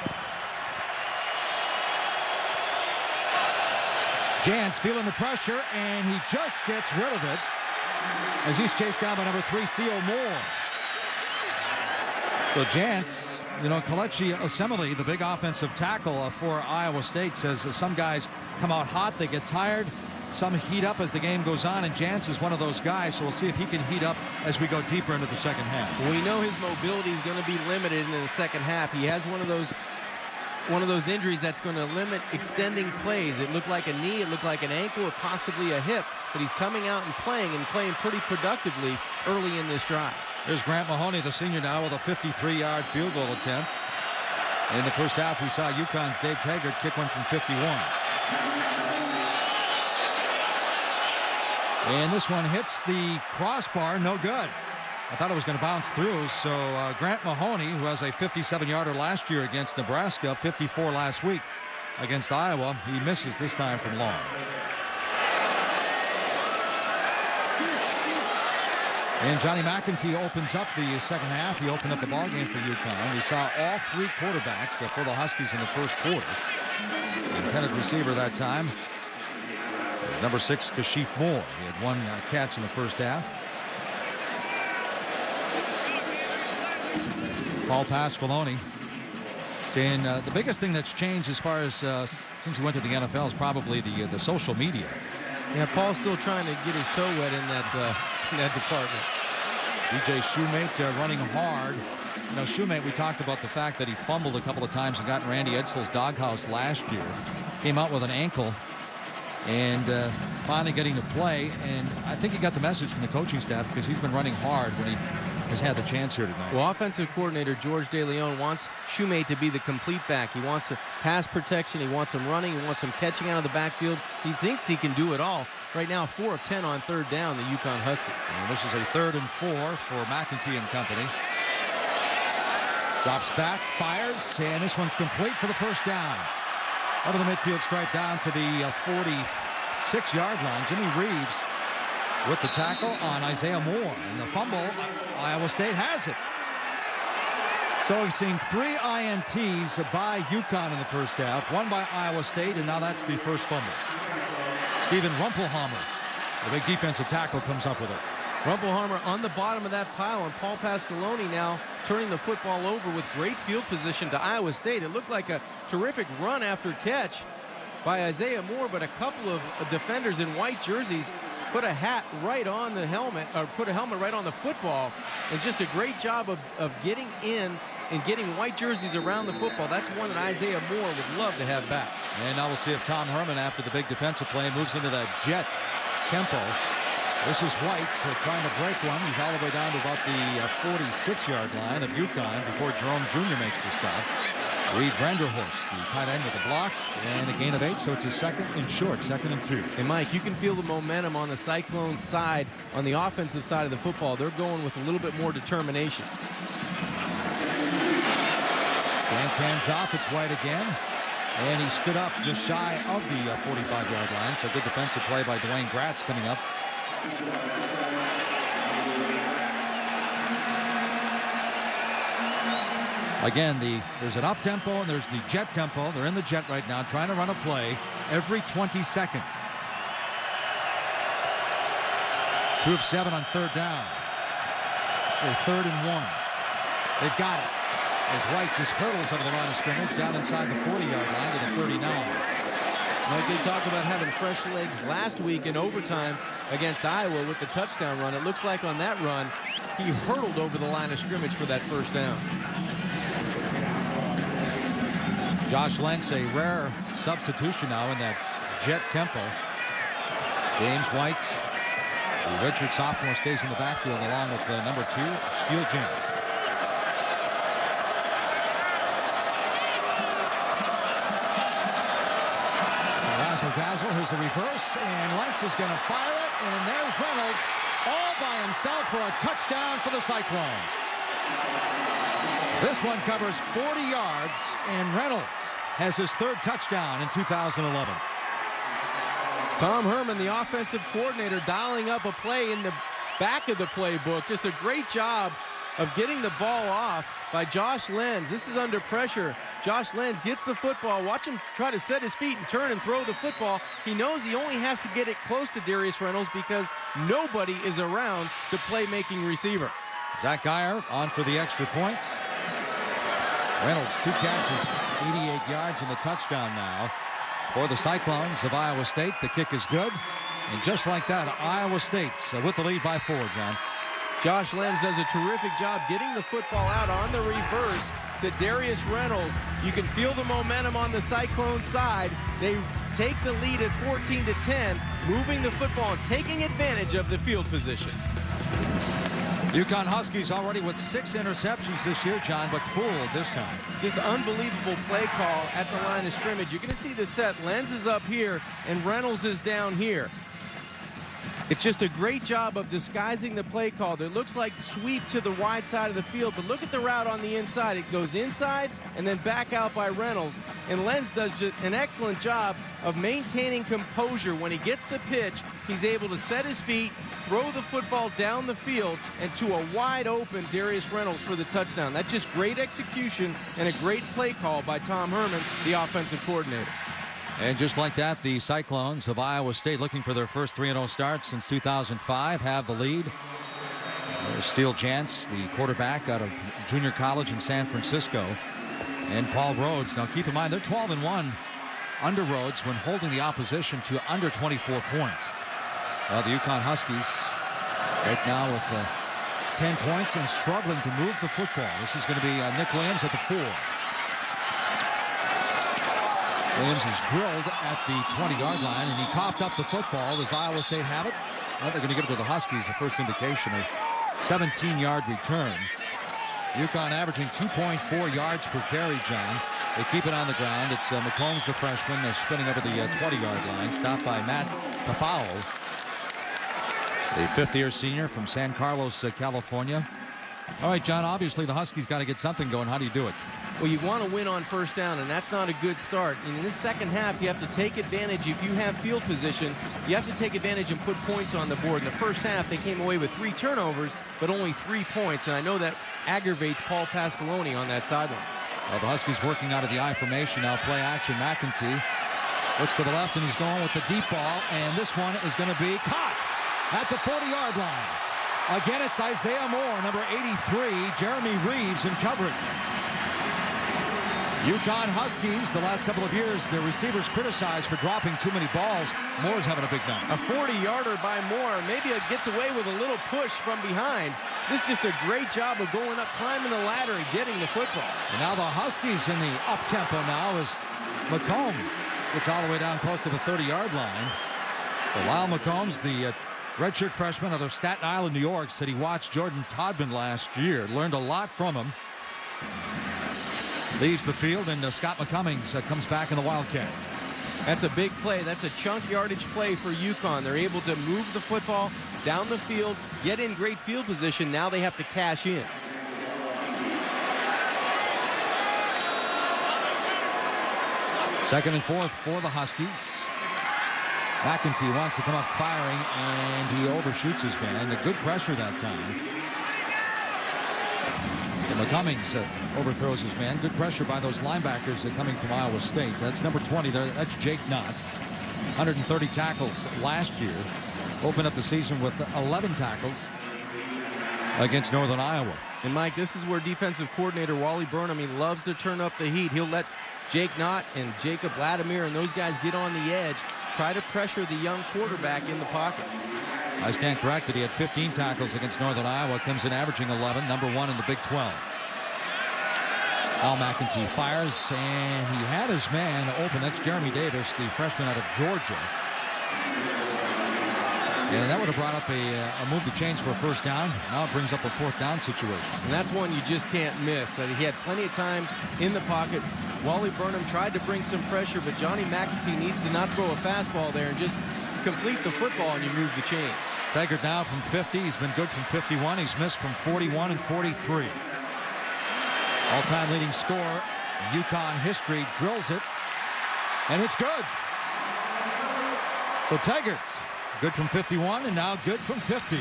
Speaker 1: Jans feeling the pressure, and he just gets rid of it as he's chased down by number 3, C.O. Moore. So Jans, Kelechi Osemele, the big offensive tackle for Iowa State, says some guys come out hot, they get tired, some heat up as the game goes on, and Jans is one of those guys, so we'll see if he can heat up as we go deeper into the second half.
Speaker 2: We know his mobility is going to be limited in the second half. He has one of those injuries that's going to limit extending plays. It looked like a knee, it looked like an ankle, or possibly a hip, but he's coming out and playing pretty productively early in this drive.
Speaker 1: There's Grant Mahoney, the senior now, with a 53-yard field goal attempt. In the first half, we saw UConn's Dave Taggart kick one from 51. And this one hits the crossbar, no good. I thought it was going to bounce through, so Grant Mahoney, who has a 57-yarder last year against Nebraska, 54 last week against Iowa, he misses this time from long. And Johnny McEntee opens up the second half. He opened up the ball game for UConn. We saw all 3 quarterbacks for the Huskies in the first quarter. The intended receiver that time was number 6, Kashif Moore. He had 1 catch in the first half. Paul Pasqualoni saying the biggest thing that's changed as far as since he went to the NFL is probably the social media.
Speaker 2: Yeah, Paul's still trying to get his toe wet in that department.
Speaker 1: DJ Shoemate running hard. Shoemate, we talked about the fact that he fumbled a couple of times and got in Randy Edsel's doghouse last year. Came out with an ankle and finally getting to play. And I think he got the message from the coaching staff because he's been running hard when he has had the chance here tonight.
Speaker 2: Well, offensive coordinator George DeLeon wants Shoemate to be the complete back. He wants the pass protection. He wants him running. He wants him catching out of the backfield. He thinks he can do it all. Right now, 4 of 10 on 3rd down, the UConn Huskies.
Speaker 1: And this is a 3rd and 4 for McEntee and company. Drops back, fires, and this one's complete for the first down. Over the midfield stripe down to the 46-yard line. Jimmy Reeves with the tackle on Isaiah Moore. And the fumble, Iowa State has it. So we've seen 3 INTs by UConn in the first half, 1 by Iowa State, and now that's the first fumble. Stephen Rumpelhammer, the big defensive tackle, comes up with it.
Speaker 2: Rumpelhammer on the bottom of that pile, and Paul Pasqualoni now turning the football over with great field position to Iowa State. It looked like a terrific run after catch by Isaiah Moore, but a couple of defenders in white jerseys put a hat right on the helmet, or put a helmet right on the football, and just a great job of getting in and getting white jerseys around the football. That's one that Isaiah Moore would love to have back.
Speaker 1: And now we'll see if Tom Herman, after the big defensive play, moves into that jet tempo. This is White trying to break one. He's all the way down to about the 46-yard line of UConn before Jerome Jr. makes the stop. Reed Branderhorst, the tight end with the block, and a gain of 8, so it's a 2nd and short, 2nd and 2.
Speaker 2: And Mike, you can feel the momentum on the Cyclones side, on the offensive side of the football. They're going with a little bit more determination.
Speaker 1: Grant's hands off, it's White again. And he stood up just shy of the 45-yard line, so good defensive play by Dwayne Gratz coming up. Again, there's an up tempo and there's the jet tempo. They're in the jet right now, trying to run a play every 20 seconds. 2 of 7 on third down. So 3rd and 1. They've got it. As White just hurdles over the line of scrimmage down inside the 40-yard line to the 39.
Speaker 2: Like they talked about having fresh legs last week in overtime against Iowa with the touchdown run. It looks like on that run, he hurdled over the line of scrimmage for that first down.
Speaker 1: Josh Lentz, a rare substitution now in that jet tempo. James White, the redshirt sophomore, stays in the backfield along with number 2, Steele Jans. So razzle-dazzle, here's the reverse, and Lentz is going to fire it, and there's Reynolds all by himself for a touchdown for the Cyclones. This one covers 40 yards, and Reynolds has his 3rd touchdown in 2011.
Speaker 2: Tom Herman, the offensive coordinator, dialing up a play in the back of the playbook. Just a great job of getting the ball off by Josh Lenz. This is under pressure. Josh Lenz gets the football. Watch him try to set his feet and turn and throw the football. He knows he only has to get it close to Darius Reynolds because nobody is around the playmaking receiver.
Speaker 1: Zach Geyer on for the extra points. Reynolds, 2 catches, 88 yards, and the touchdown now for the Cyclones of Iowa State. The kick is good. And just like that, Iowa State's with the lead by 4, John.
Speaker 2: Josh Lenz does a terrific job getting the football out on the reverse to Darius Reynolds. You can feel the momentum on the Cyclone side. They take the lead at 14-10, moving the football and taking advantage of the field position.
Speaker 1: UConn Huskies already with 6 interceptions this year, John, but fooled this time.
Speaker 2: Just unbelievable play call at the line of scrimmage. You're going to see the set. Lenz is up here and Reynolds is down here. It's just a great job of disguising the play call. It looks like sweep to the wide side of the field, but look at the route on the inside. It goes inside and then back out by Reynolds. And Lenz does just an excellent job of maintaining composure. When he gets the pitch, he's able to set his feet, throw the football down the field, and to a wide open Darius Reynolds for the touchdown. That's just great execution and a great play call by Tom Herman, the offensive coordinator.
Speaker 1: And just like that, the Cyclones of Iowa State, looking for their first 3-0 start since 2005, have the lead. Steele Jantz, the quarterback out of junior college in San Francisco, and Paul Rhodes. Now keep in mind, they're 12-1 under Rhodes when holding the opposition to under 24 points. Well, the UConn Huskies right now with 10 points and struggling to move the football. This is going to be Nick Williams at the 4. Williams is drilled at the 20-yard line, and he coughed up the football. Does Iowa State have it? Well, they're going to give it to the Huskies. The first indication, a 17-yard return. UConn averaging 2.4 yards per carry, John. They keep it on the ground. It's McCombs, the freshman. They're spinning over the 20-yard line, stopped by Matt Tafao, the 5th-year senior from San Carlos, California. All right, John, obviously the Huskies got to get something going. How do you do it?
Speaker 2: Well, you want to win on first down, and that's not a good start. In this second half, you have to take advantage. If you have field position, you have to take advantage and put points on the board. In the first half, they came away with 3 turnovers, but only 3 points, and I know that aggravates Paul Pasqualoni on that sideline.
Speaker 1: Well, the Huskies working out of the I formation now. Play action. McEntee looks to the left, and he's going with the deep ball, and this one is going to be caught at the 40-yard line. Again, it's Isaiah Moore, number 83, Jeremy Reeves in coverage. UConn Huskies, the last couple of years, their receivers criticized for dropping too many balls. Moore's having a big night.
Speaker 2: A 40-yarder by Moore. Maybe it gets away with a little push from behind. This is just a great job of going up, climbing the ladder, and getting the football.
Speaker 1: And now the Huskies in the up-tempo now as McCombs gets all the way down close to the 30-yard line. So Lyle McCombs, the redshirt freshman out of Staten Island, New York, said he watched Jordan Todman last year, learned a lot from him. Leaves the field, and Scott McCummings comes back in the Wildcat.
Speaker 2: That's a big play. That's a chunk yardage play for UConn. They're able to move the football down the field, get in great field position. Now they have to cash in.
Speaker 1: Second and 4 for the Huskies. McEntee wants to come up firing, and he overshoots his man. A good pressure that time. And Cummings overthrows his man. Good pressure by those linebackers coming from Iowa State. That's number 20 there. That's Jake Knott. 130 tackles last year. Opened up the season with 11 tackles against Northern Iowa.
Speaker 2: And Mike, this is where defensive coordinator Wally Burnham, he loves to turn up the heat. He'll let Jake Knott and Jacob Vladimir and those guys get on the edge, try to pressure the young quarterback in the pocket.
Speaker 1: I stand corrected. He had 15 tackles against Northern Iowa. Comes in averaging 11, number 1 in the Big 12. Al McEntee fires, and he had his man open. That's Jeremy Davis, the freshman out of Georgia. And that would have brought up a move to change for a first down. Now it brings up a 4th down situation.
Speaker 2: And that's one you just can't miss. He had plenty of time in the pocket. Wally Burnham tried to bring some pressure, but Johnny McEntee needs to not throw a fastball there and just complete the football, and you move the chains.
Speaker 1: Taggart now from 50. He's been good from 51. He's missed from 41 and 43. All-time leading scorer, UConn history, drills it, and it's good. So Taggart, good from 51, and now good from 50.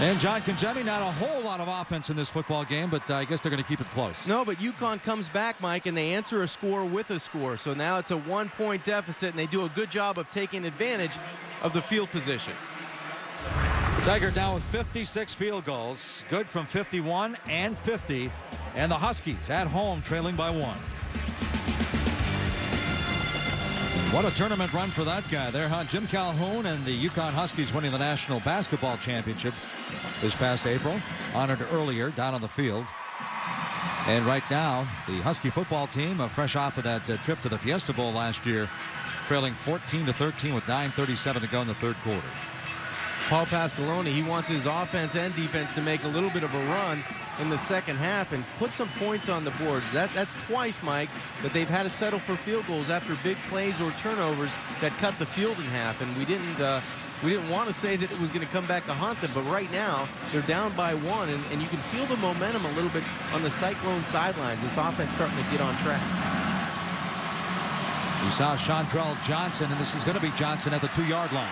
Speaker 1: And John Congemi, not a whole lot of offense in this football game, but I guess they're going to keep it close.
Speaker 2: No, but UConn comes back, Mike, and they answer a score with a score. So now it's a 1-point deficit, and they do a good job of taking advantage of the field position.
Speaker 1: Taggart now with 56 field goals, good from 51 and 50, and the Huskies at home trailing by 1. What a tournament run for that guy there, huh? Jim Calhoun and the UConn Huskies winning the National Basketball Championship this past April. Honored earlier down on the field. And right now, the Husky football team, fresh off of that trip to the Fiesta Bowl last year, trailing 14-13 with 9:37 to go in the 3rd quarter.
Speaker 2: Paul Pasqualoni, he wants his offense and defense to make a little bit of a run in the second half and put some points on the board. That's twice, Mike, that they've had to settle for field goals after big plays or turnovers that cut the field in half. And we didn't want to say that it was going to come back to haunt them, but right now they're down by 1, and you can feel the momentum a little bit on the Cyclone sidelines. This offense starting to get on track.
Speaker 1: You saw Chantrell Johnson, and this is going to be Johnson at the 2-yard line.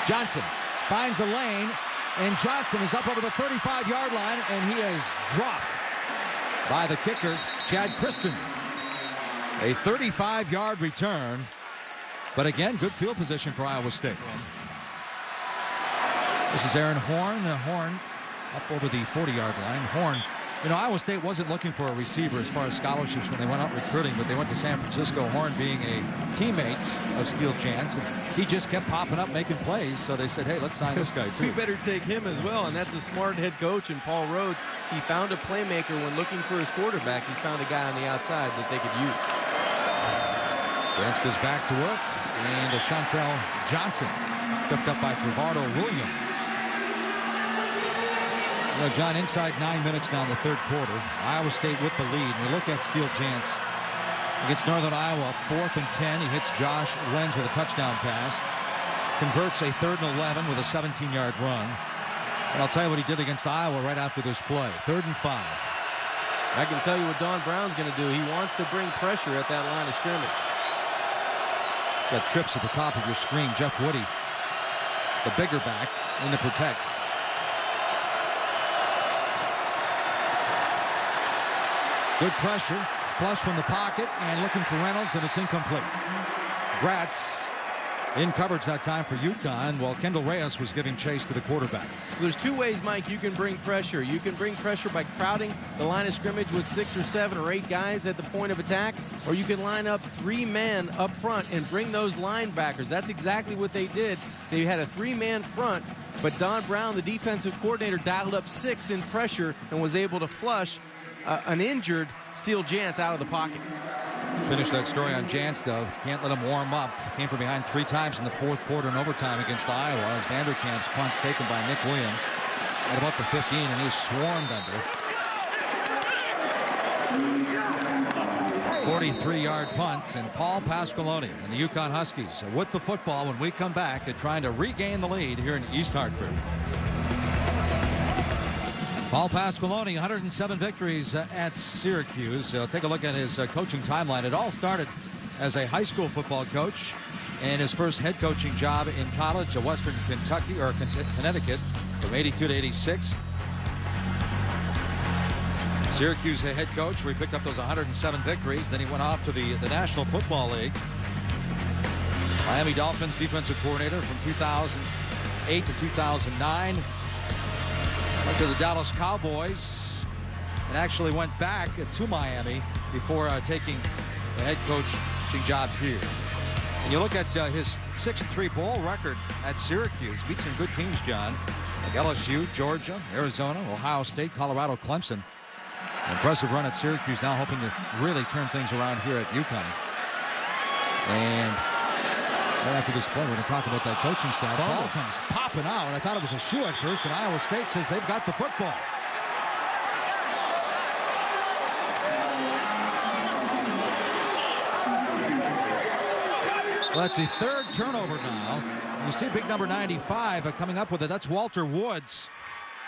Speaker 1: Johnson finds a lane, and Johnson is up over the 35-yard line, and he is dropped by the kicker, Chad Kristen. A 35-yard return, but again, good field position for Iowa State. This is Aaron Horn. Horn up over the 40-yard line. Horn, you know, Iowa State wasn't looking for a receiver as far as scholarships when they went out recruiting, but they went to San Francisco. Horn being a teammate of Steele Chance, and he just kept popping up making plays, so they said, hey, let's sign this guy too.
Speaker 2: We better take him as well, and that's a smart head coach. And Paul Rhodes, he found a playmaker when looking for his quarterback. He found a guy on the outside that they could use.
Speaker 1: Chance goes back to work, and Chantrell Johnson tripped up by Trevardo Williams. You know, John, inside 9 minutes now in the 3rd quarter. Iowa State with the lead. And we look at Steele Chance against Northern Iowa, 4th and 10. He hits Josh Lenz with a touchdown pass. Converts a 3rd and 11 with a 17-yard run. And I'll tell you what he did against Iowa right after this play. 3rd and 5.
Speaker 2: I can tell you what Don Brown's going to do. He wants to bring pressure at that line of scrimmage.
Speaker 1: Got trips at the top of your screen. Jeff Woody, the bigger back, in the protect. Good pressure, flush from the pocket, and looking for Reynolds, and it's incomplete. Gratz in coverage that time for UConn, while Kendall Reyes was giving chase to the quarterback.
Speaker 2: There's 2 ways, Mike, you can bring pressure. You can bring pressure by crowding the line of scrimmage with 6 or 7 or 8 guys at the point of attack, or you can line up 3 men up front and bring those linebackers. That's exactly what they did. They had a 3-man front, but Don Brown, the defensive coordinator, dialed up 6 in pressure and was able to flush an injured Steele Jance out of the pocket.
Speaker 1: Finish that story on Jance, though. Can't let him warm up. Came from behind 3 times in the 4th quarter and overtime against Iowa as Vanderkamp's punt's taken by Nick Williams at about the 15, and he's swarmed under. 43-yard punt, and Paul Pasqualoni and the UConn Huskies with the football when we come back and trying to regain the lead here in East Haaatfud. Paul Pasqualoni, 107 victories at Syracuse. Take a look at his coaching timeline. It all started as a high school football coach and his first head coaching job in college at Western Kentucky, or Connecticut, from 82 to 86. Syracuse head coach, where he picked up those 107 victories. Then he went off to the National Football League. Miami Dolphins defensive coordinator from 2008 to 2009. Went to the Dallas Cowboys and actually went back to Miami before taking the head coaching job here. And you look at his 6-3 bowl record at Syracuse. Beat some good teams, John, like LSU, Georgia, Arizona, Ohio State, Colorado, Clemson. Impressive run at Syracuse, now hoping to really turn things around here at UConn. And right after this play, we're going to talk about that coaching staff. Ball comes popping out, and I thought it was a shoe at first, and Iowa State says they've got the football. Well, that's the third turnover now. You see big number 95 coming up with it. That's Walter Woods.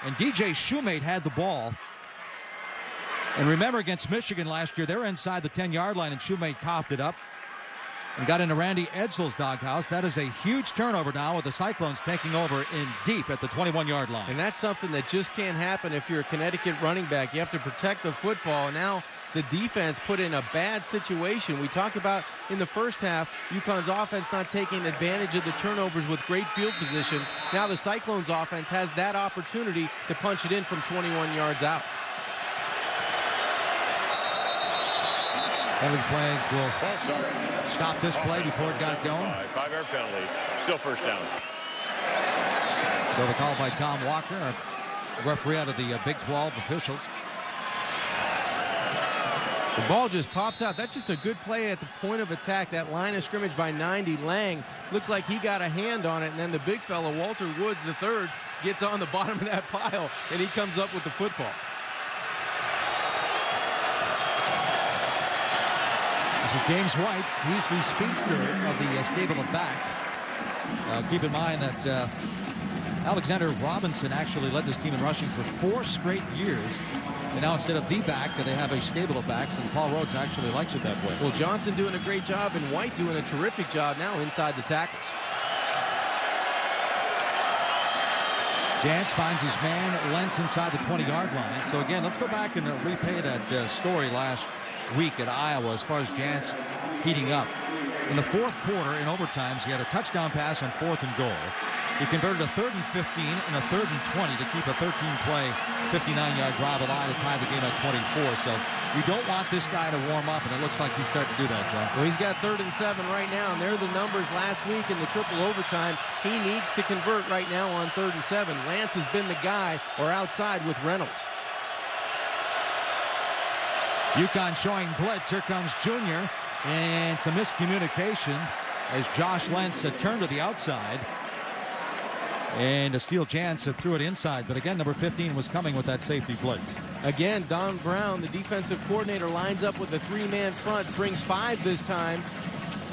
Speaker 1: And DJ Shoemate had the ball. And remember, against Michigan last year, they were inside the 10-yard line, and Shoemate coughed it up and got into Randy Edsall's doghouse. That is a huge turnover now, with the Cyclones taking over in deep at the 21-yard line. And that's something that just can't happen if you're a Connecticut running back. You have to protect the football. Now the defense put in a bad situation. We talked about in the first half, UConn's offense not taking advantage of the turnovers with great field position. Now the Cyclones offense has that opportunity to punch it in from 21 yards out. Penalty flags will stop this play before it got going.
Speaker 3: 5-yard penalty. Still first down.
Speaker 1: So the call by Tom Walker, a referee out of the Big 12 officials.
Speaker 2: The ball just pops out. That's just a good play at the point of attack. That line of scrimmage by 90, Lang, looks like he got a hand on it, and then the big fella, Walter Woods III, gets on the bottom of that pile, and he comes up with the football.
Speaker 1: This is James White. He's the speedster of the stable of backs. Keep in mind that Alexander Robinson actually led this team in rushing for 4 straight years. And now instead of the back, they have a stable of backs, and Paul Rhodes actually likes it that way.
Speaker 2: Well, Johnson doing a great job, and White doing a terrific job now inside the tackles.
Speaker 1: Jantz finds his man, Lentz, inside the 20-yard line. So again, let's go back and replay that story last week at Iowa as far as Jantz heating up. In the fourth quarter, in overtimes, he had a touchdown pass on 4th and goal. He converted a 3rd and 15 and a 3rd and 20 to keep a 13-play, 59-yard drive alive to tie the game at 24. So you don't want this guy to warm up, and it looks like he's starting to do that, John.
Speaker 2: Well, he's got 3rd and 7 right now, and they're the numbers last week in the triple overtime. He needs to convert right now on 3rd and 7. Lance has been the guy, or outside with Reynolds.
Speaker 1: UConn showing blitz. Here comes Junior, and some miscommunication as Josh Lentz turned to the outside. And Steele Jantz threw it inside, but again, number 15 was coming with that safety blitz.
Speaker 2: Again, Don Brown, the defensive coordinator, lines up with the 3-man front, brings 5 this time.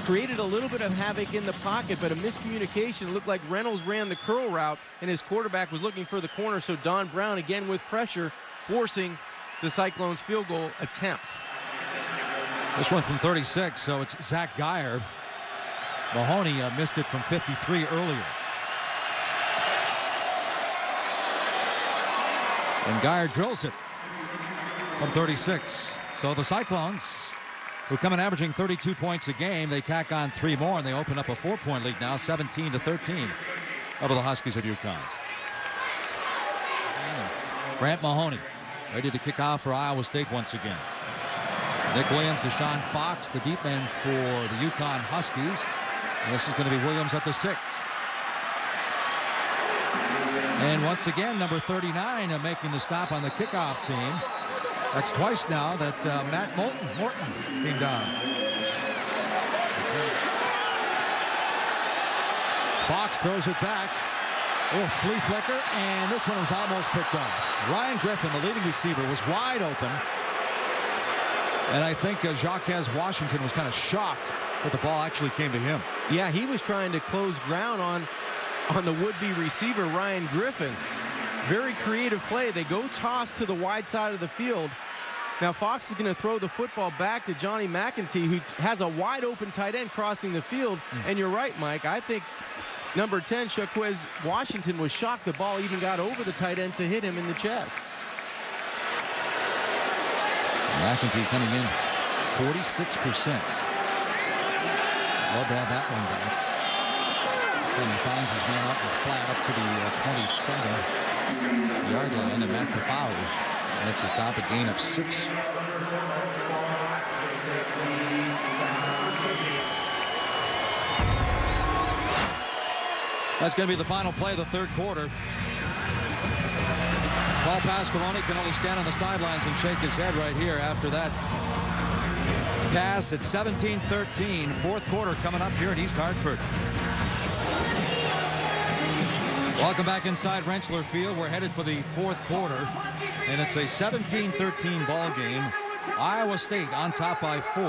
Speaker 2: Created a little bit of havoc in the pocket, but a miscommunication. It looked like Reynolds ran the curl route, and his quarterback was looking for the corner, so Don Brown, again with pressure, forcing the Cyclones' field goal attempt.
Speaker 1: This one from 36, so it's Zach Geyer. Mahoney missed it from 53 earlier. And Geyer drills it from 36. So the Cyclones, who come in averaging 32 points a game, they tack on 3 more, and they open up a 4-point lead now, 17-13 over the Huskies of UConn. Grant Mahoney ready to kick off for Iowa State once again. Nick Williams, Deshaun Fox, the deep end for the UConn Huskies. And this is going to be Williams at the 6. And once again, number 39 making the stop on the kickoff team. That's twice now that Matt Morton came down. Fox throws it back. Oh, flea flicker, and this one was almost picked off. Ryan Griffin, the leading receiver, was wide open. And I think Jacques Washington was kind of shocked that the ball actually came to him.
Speaker 2: Yeah, he was trying to close ground on the would-be receiver, Ryan Griffin. Very creative play. They go toss to the wide side of the field. Now Fox is going to throw the football back to Johnny McEntee, who has a wide open tight end crossing the field. And you're right, Mike. I think number 10, Shaquez Washington, was shocked the ball even got over the tight end to hit him in the chest.
Speaker 1: McEntee coming in 46%. Love to have that one back. So he finds his man up the flat up to the 27-yard line, and Matt Tafau gets a stop, a gain of 6. That's going to be the final play of the third quarter. Paul Pasqualoni can only stand on the sidelines and shake his head right here after that pass at 17-13. Fourth quarter coming up here at East Haaatfud. Welcome back inside Rentschler Field. We're headed for the fourth quarter, and it's a 17-13 ball game. Iowa State on top by 4.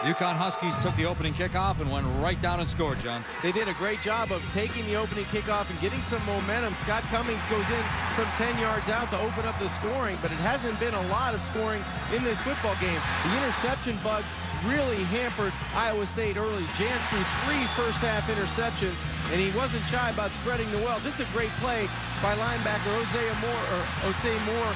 Speaker 1: UConn Huskies took the opening kickoff and went right down and scored, John.
Speaker 2: They did a great job of taking the opening kickoff and getting some momentum. Scott Cummings goes in from 10 yards out to open up the scoring, but it hasn't been a lot of scoring in this football game. The interception bug really hampered Iowa State early. Jans threw 3 first-half interceptions, and he wasn't shy about spreading the wealth. This is a great play by linebacker Osei Moore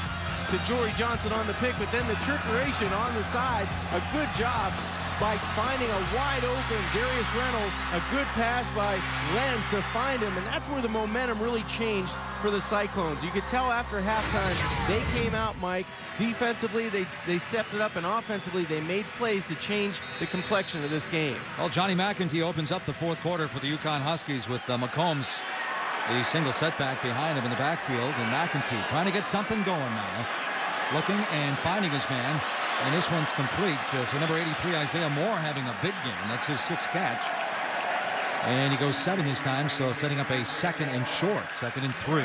Speaker 2: to Jory Johnson on the pick, but then the trickeration on the side, a good job by finding a wide open Darius Reynolds, a good pass by Lenz to find him, and that's where the momentum really changed for the Cyclones. You could tell after halftime they came out, Mike. Defensively, they stepped it up, and offensively they made plays to change the complexion of this game.
Speaker 1: Well, Johnny McEntee opens up the fourth quarter for the UConn Huskies with McCombs, the single setback behind him in the backfield, and McEntee trying to get something going now, looking and finding his man. And this one's complete. So number 83, Isaiah Moore, having a big game. That's his 6th catch. And he goes 7 this time, so setting up a 2nd and short, 2nd and 3.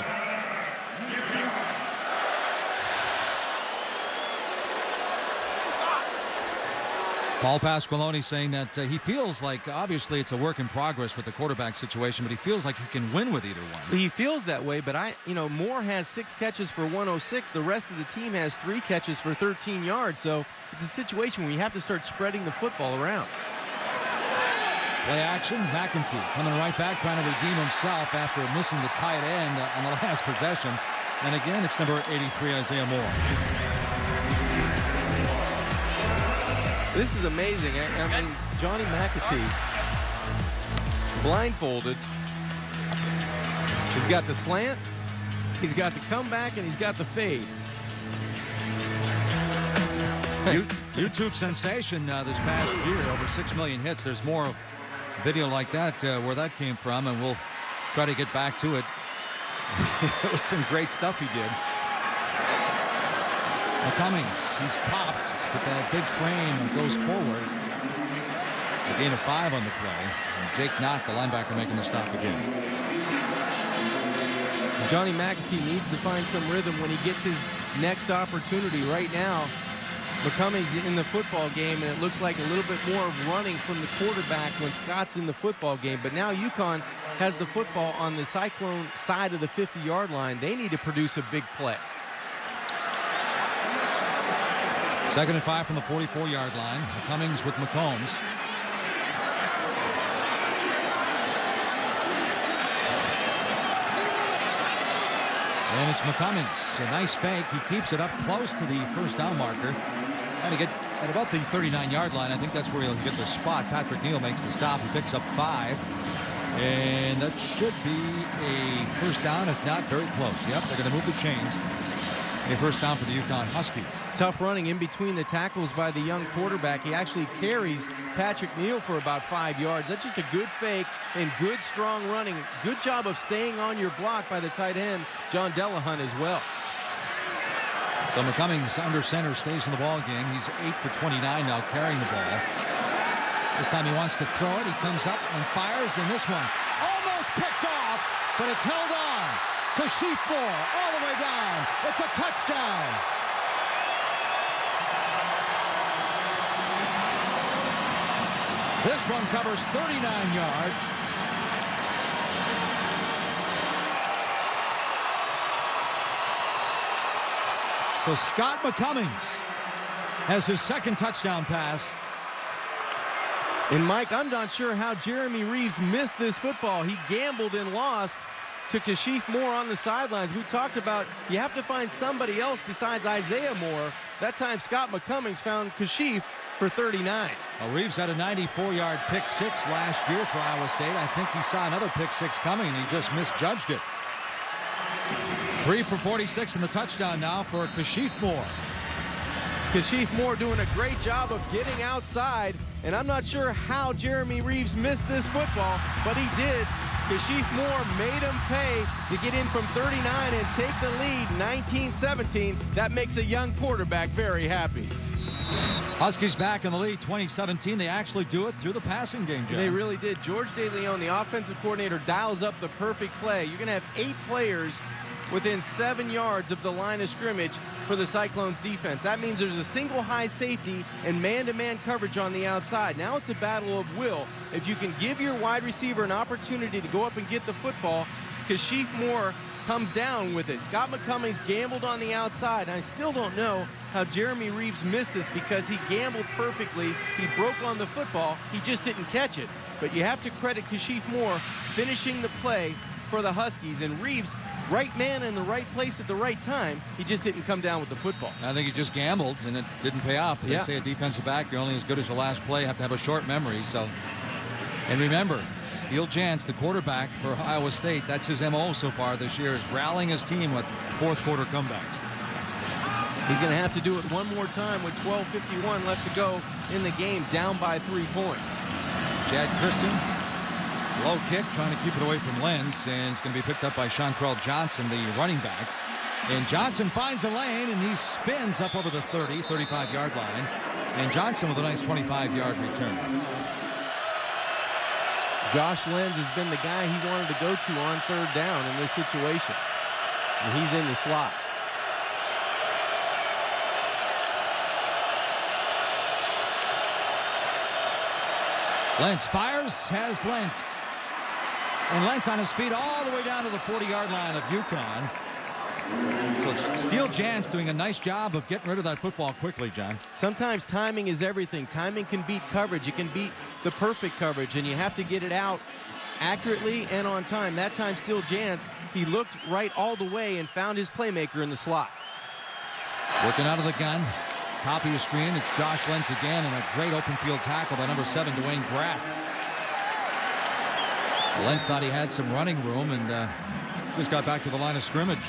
Speaker 1: Paul Pasqualoni saying that he feels like, obviously it's a work in progress with the quarterback situation, but he feels like he can win with either one.
Speaker 2: He feels that way, but Moore has 6 catches for 106. The rest of the team has 3 catches for 13 yards. So it's a situation where you have to start spreading the football around.
Speaker 1: Play action, McEntee coming right back, trying to redeem himself after missing the tight end on the last possession. And again, it's number 83, Isaiah Moore.
Speaker 2: This is amazing. I mean, Johnny McEntee, blindfolded. He's got the slant, he's got the comeback, and he's got the fade.
Speaker 1: YouTube sensation this past year, over 6 million hits. There's more video like that where that came from, and we'll try to get back to it. It was some great stuff he did. Cummings, he's popped with that big frame and goes forward. A gain of 5 on the play. And Jake Knott, the linebacker, making the stop again.
Speaker 2: Johnny McEntee needs to find some rhythm when he gets his next opportunity. Right now, McCummings in the football game, and it looks like a little bit more of running from the quarterback when Scott's in the football game. But now UConn has the football on the Cyclone side of the 50-yard line. They need to produce a big play.
Speaker 1: 2nd and 5 from the 44-yard line. Cummings with McCombs. And it's McCummings. A nice fake. He keeps it up close to the first down marker. Trying to get at about the 39-yard line. I think that's where he'll get the spot. Patrick Neal makes the stop. He picks up 5. And that should be a first down, if not very close. Yep, they're going to move the chains. A first down for the UConn Huskies.
Speaker 2: Tough running in between the tackles by the young quarterback. He actually carries Patrick Neal for about 5 yards. That's just a good fake and good strong running. Good job of staying on your block by the tight end, John Delahunt, as well.
Speaker 1: So McCummings under center stays in the ball game. He's 8 for 29 now carrying the ball. This time he wants to throw it. He comes up and fires, and this one almost picked off, but it's held on. Kashif Moore all the way down. It's a touchdown. This one covers 39 yards. So Scott McCummings has his second touchdown pass.
Speaker 2: And Mike, I'm not sure how Jeremy Reeves missed this football. He gambled and lost to Kashif Moore on the sidelines. We talked about you have to find somebody else besides Isaiah Moore. That time Scott McCummings found Kashif for 39.
Speaker 1: Well, Reeves had a 94-yard pick six last year for Iowa State. I think he saw another pick six coming, and he just misjudged it. 3 for 46 in the touchdown now for Kashif Moore.
Speaker 2: Kashif Moore doing a great job of getting outside, and I'm not sure how Jeremy Reeves missed this football, but he did. Kashif Moore made him pay to get in from 39 and take the lead 19-17. That makes a young quarterback very happy.
Speaker 1: Huskies back in the lead 2017. They actually do it through the passing game, John.
Speaker 2: They really did. George DeLeon, the offensive coordinator, dials up the perfect play. You're going to have 8 players within 7 yards of the line of scrimmage for the Cyclones defense. That means there's a single high safety and man-to-man coverage on the outside. Now it's a battle of will. If you can give your wide receiver an opportunity to go up and get the football, Kashif Moore comes down with it. Scott McCummings gambled on the outside. And I still don't know how Jeremy Reeves missed this because he gambled perfectly. He broke on the football. He just didn't catch it. But you have to credit Kashif Moore finishing the play for the Huskies. And Reeves, right man in the right place at the right time. He just didn't come down with the football.
Speaker 1: I think he just gambled, and it didn't pay off. They say a defensive back, you're only as good as your last play. You have to have a short memory. So, and remember, Steele Jantz, the quarterback for Iowa State, that's his MO so far this year, is rallying his team with fourth quarter comebacks.
Speaker 2: He's going to have to do it one more time with 12:51 left to go in the game, down by 3 points.
Speaker 1: Chad Christian, low kick, trying to keep it away from Lenz, and it's going to be picked up by Chantrell Johnson, the running back. And Johnson finds a lane, and he spins up over the 35-yard line. And Johnson with a nice 25-yard return.
Speaker 2: Josh Lenz has been the guy he wanted to go to on third down in this situation. And he's in the slot.
Speaker 1: Lentz fires, has Lentz. And Lentz on his feet all the way down to the 40-yard line of UConn. So Steele Jantz doing a nice job of getting rid of that football quickly, John.
Speaker 2: Sometimes timing is everything. Timing can beat coverage. It can beat the perfect coverage, and you have to get it out accurately and on time. That time, Steele Jantz, he looked right all the way and found his playmaker in the slot.
Speaker 1: Working out of the gun. Top of your screen, it's Josh Lentz again, and a great open field tackle by number 7, Dwayne Gratz. Lentz thought he had some running room and just got back to the line of scrimmage.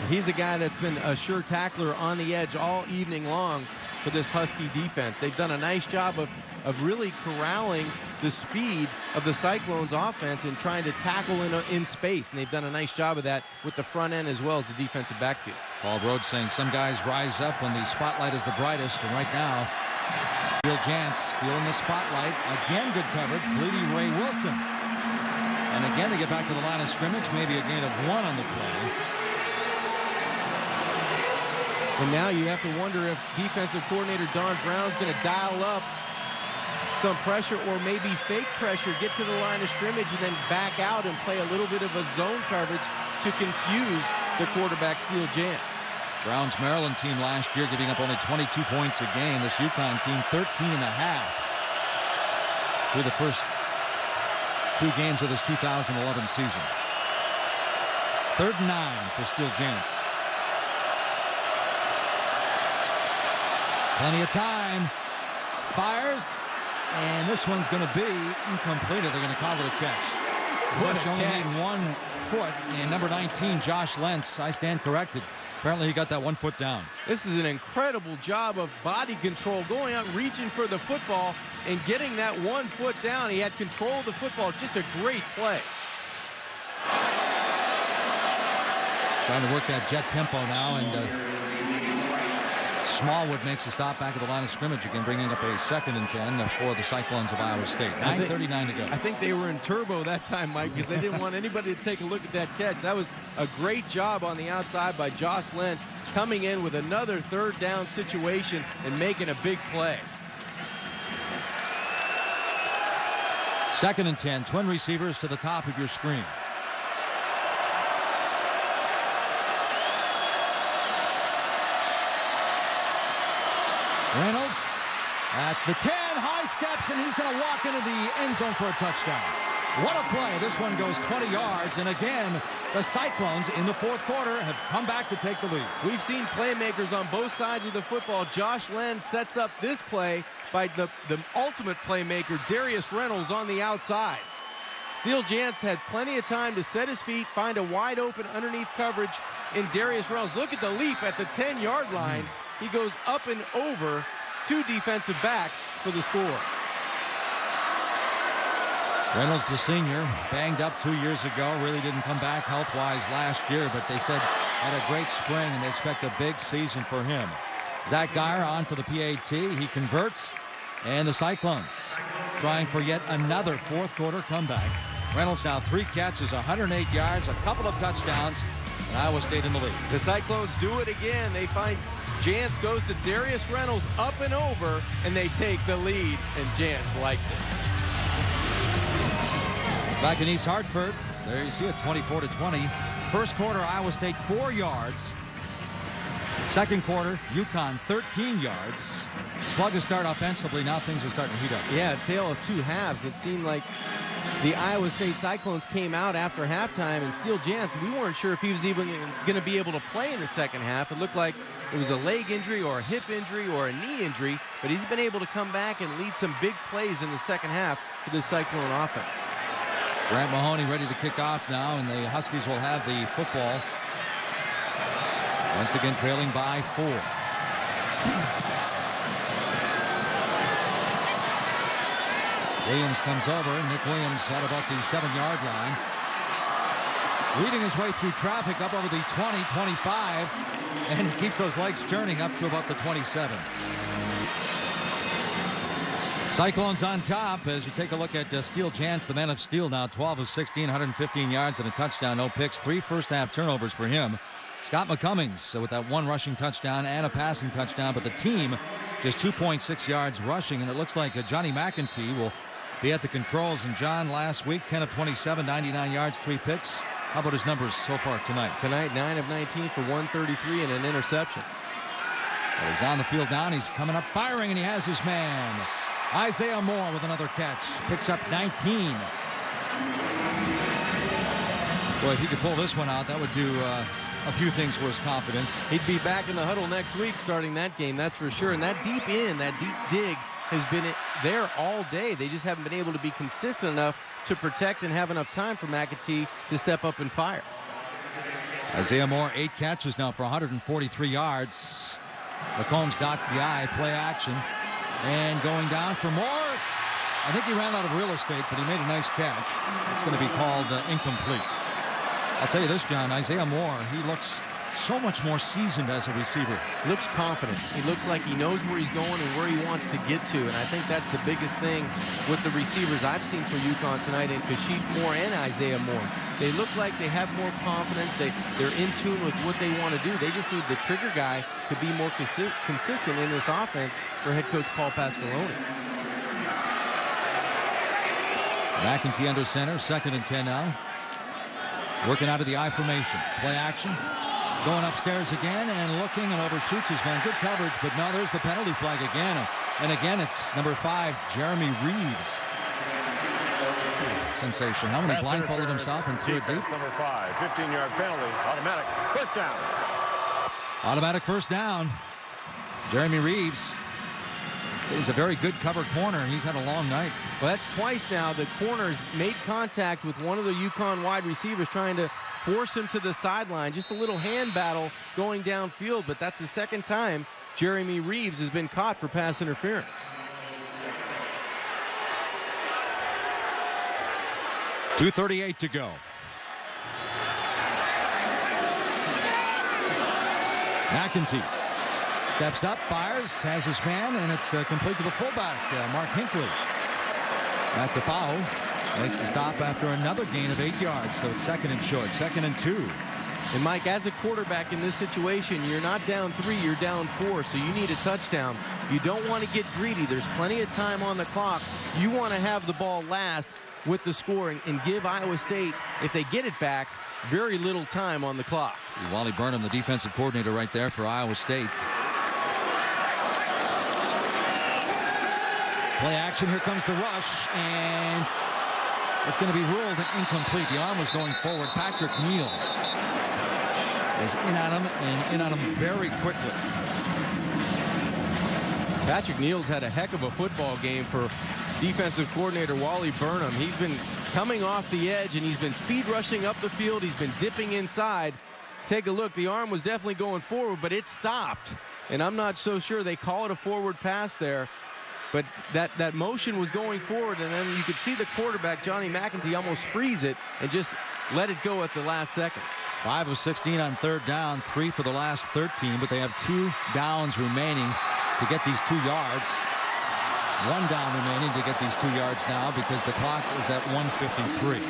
Speaker 2: He's a guy that's been a sure tackler on the edge all evening long for this Husky defense. They've done a nice job of really corralling the speed of the Cyclones offense and trying to tackle in space, and they've done a nice job of that with the front end as well as the defensive backfield.
Speaker 1: Paul Rhodes saying some guys rise up when the spotlight is the brightest, and right now Steele Jantz feeling the spotlight. Again, good coverage, Bleedy Ray Wilson. And again, they get back to the line of scrimmage, maybe a gain of 1 on the play.
Speaker 2: And now you have to wonder if defensive coordinator Don Brown's going to dial up some pressure or maybe fake pressure, get to the line of scrimmage, and then back out and play a little bit of a zone coverage to confuse the quarterback, Steele Jantz.
Speaker 1: Brown's Maryland team last year giving up only 22 points a game. This UConn team 13.5 through the first 2 games of this 2011 season. 3rd and 9 for Steele Jantz. Plenty of time. Fires. And this one's going to be incomplete. They're going to call it a catch. Bush only needing 1 foot. And number 19, Josh Lentz, I stand corrected. Apparently he got that 1 foot down.
Speaker 2: This is an incredible job of body control, going out, reaching for the football, and getting that 1 foot down. He had control of the football. Just a great play.
Speaker 1: Trying to work that jet tempo now, and Smallwood makes a stop back at the line of scrimmage again, bringing up a 2nd and 10 for the Cyclones of Iowa State. 9:39 to go.
Speaker 2: I think they were in turbo that time, Mike, because they didn't want anybody to take a look at that catch. That was a great job on the outside by Josh Lentz, coming in with another 3rd down situation and making a big play.
Speaker 1: 2nd and 10, twin receivers to the top of your screen. At the 10, high steps, and he's going to walk into the end zone for a touchdown. What a play. This one goes 20 yards, and again, the Cyclones in the fourth quarter have come back to take the lead.
Speaker 2: We've seen playmakers on both sides of the football. Josh Lenz sets up this play by the ultimate playmaker, Darius Reynolds, on the outside. Steele Jantz had plenty of time to set his feet, find a wide open underneath coverage in Darius Reynolds. Look at the leap at the 10-yard line. He goes up and over two defensive backs for the score.
Speaker 1: Reynolds, the senior, banged up 2 years ago, really didn't come back health-wise last year, but they said had a great spring, and they expect a big season for him. Zach Geyer on for the PAT. He converts, and the Cyclones trying for yet another fourth quarter comeback. Reynolds now 3 catches, 108 yards, a couple of touchdowns, and Iowa State in the lead.
Speaker 2: The Cyclones do it again. They find Jantz goes to Darius Reynolds up and over, and they take the lead, and Jantz likes it.
Speaker 1: Back in East Haaatfud, there you see it, 24-20. First quarter, Iowa State 4 yards. Second quarter, UConn 13 yards. Sluggish start offensively. Now things are starting to heat up.
Speaker 2: Yeah, a tale of two halves. It seemed like the Iowa State Cyclones came out after halftime, and Steele Jantz, we weren't sure if he was even going to be able to play in the second half. It looked like it was a leg injury or a hip injury or a knee injury, but he's been able to come back and lead some big plays in the second half for the Cyclone offense.
Speaker 1: Grant Mahoney ready to kick off now, and the Huskies will have the football. Once again trailing by 4. Williams comes over. Nick Williams at about the 7-yard line. Weaving his way through traffic up over the 20, 25, and he keeps those legs churning up to about the 27. Cyclones on top as you take a look at Steele Jantz, the man of steel now, 12 of 16, 115 yards and a touchdown, no picks, 3 first-half turnovers for him. Scott McCummings with that 1 rushing touchdown and a passing touchdown, but the team just 2.6 yards rushing, and it looks like Johnny McEntee will be at the controls. And John, last week, 10 of 27, 99 yards, 3 picks. How about his numbers so far tonight?
Speaker 2: Tonight, 9 of 19 for 133 and an interception.
Speaker 1: Well, he's on the field now, and he's coming up firing, and he has his man. Isaiah Moore with another catch. Picks up 19. Boy, if he could pull this one out, that would do a few things for his confidence.
Speaker 2: He'd be back in the huddle next week starting that game, that's for sure. And that deep dig has been there all day. They just haven't been able to be consistent enough to protect and have enough time for McEntee to step up and fire.
Speaker 1: Isaiah Moore, 8 catches now for 143 yards. McCombs dots the I, play action. And going down for Moore. I think he ran out of real estate, but he made a nice catch. It's going to be called incomplete. I'll tell you this, John, Isaiah Moore, he looks so much more seasoned as a receiver.
Speaker 2: He looks confident. He looks like he knows where he's going and where he wants to get to. And I think that's the biggest thing with the receivers I've seen for UConn tonight in Kashif Moore and Isaiah Moore. They look like they have more confidence. They're in tune with what they want to do. They just need the trigger guy to be more consistent in this offense for head coach Paul Pasqualoni.
Speaker 1: McEntee under center, 2nd and 10 now. Working out of the I formation. Play action. Going upstairs again and looking and overshoots his man. Good coverage, but no, there's the penalty flag again. And again, it's number 5, Jeremy Reeves. Sensation. How many blindfolded himself and threw it deep?
Speaker 3: Number 5, 15-yard penalty. Automatic first down.
Speaker 1: Automatic first down. Jeremy Reeves. He's a very good cover corner, and he's had a long night.
Speaker 2: Well, that's twice now. The corners made contact with one of the UConn wide receivers trying to force him to the sideline. Just a little hand battle going downfield, but that's the second time Jeremy Reeves has been caught for pass interference.
Speaker 1: .238 to go. McEntee steps up, fires, has his man, and it's complete to the fullback, Mark Hinckley. Back to foul. Makes the stop after another gain of 8 yards, so it's 2nd and short, 2nd and 2.
Speaker 2: And Mike, as a quarterback in this situation, you're not down 3, you're down 4, so you need a touchdown. You don't want to get greedy. There's plenty of time on the clock. You want to have the ball last with the scoring and give Iowa State, if they get it back, very little time on the clock.
Speaker 1: See Wally Burnham, the defensive coordinator right there for Iowa State. Play action. Here comes the rush, and it's going to be ruled incomplete. The arm was going forward. Patrick Neal is in on him, and in on him very quickly.
Speaker 2: Patrick Neal's had a heck of a football game for defensive coordinator Wally Burnham. He's been coming off the edge, and he's been speed rushing up the field. He's been dipping inside. Take a look. The arm was definitely going forward, but it stopped. And I'm not so sure they call it a forward pass there. But that motion was going forward, and then you could see the quarterback, Johnny McEntee, almost freeze it and just let it go at the last second.
Speaker 1: 5 of 16 on third down, 3 for the last 13, but they have 2 downs remaining to get these 2 yards. 1 down remaining to get these 2 yards now because the clock is at 1:53.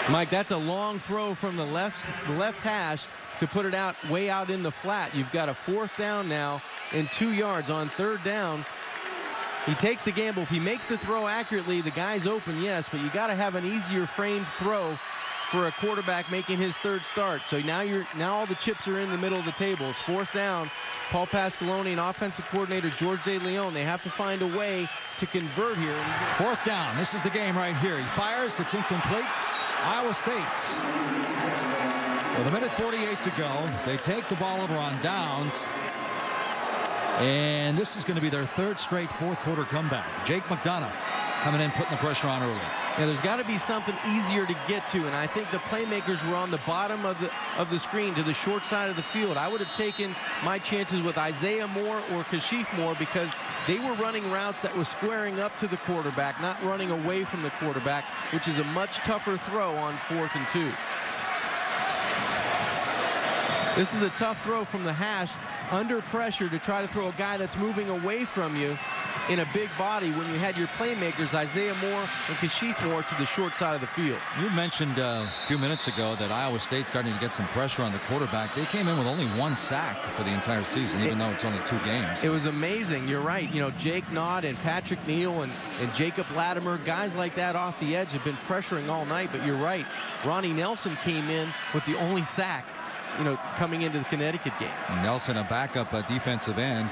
Speaker 2: Mike, that's a long throw from the left hash to put it out way out in the flat. You've got a 4th down now and 2 yards on 3rd down. He takes the gamble. If he makes the throw accurately, the guy's open, yes, but you got to have an easier framed throw for a quarterback making his 3rd start. So now all the chips are in the middle of the table. It's 4th down. Paul Pasqualoni and offensive coordinator George DeLeon, they have to find a way to convert here.
Speaker 1: 4th down. This is the game right here. He fires. It's incomplete. Iowa State, with 1:48 to go, they take the ball over on downs, and this is going to be their 3rd straight 4th quarter comeback. Jake McDonough coming in, putting the pressure on early.
Speaker 2: Yeah, there's got to be something easier to get to, and I think the playmakers were on the bottom of the screen to the short side of the field. I would have taken my chances with Isaiah Moore or Kashif Moore because they were running routes that were squaring up to the quarterback, not running away from the quarterback, which is a much tougher throw on 4th and 2. This is a tough throw from the hash under pressure to try to throw a guy that's moving away from you in a big body when you had your playmakers, Isaiah Moore and Kashif Moore, to the short side of the field.
Speaker 1: You mentioned a few minutes ago that Iowa State's starting to get some pressure on the quarterback. They came in with only 1 sack for the entire season, even though it's only 2 games.
Speaker 2: It was amazing. You're right. You know, Jake Nott and Patrick Neal and Jacob Latimer, guys like that off the edge have been pressuring all night, but you're right. Ronnie Nelson came in with the only sack, you know, coming into the Connecticut game.
Speaker 1: Nelson, a backup defensive end.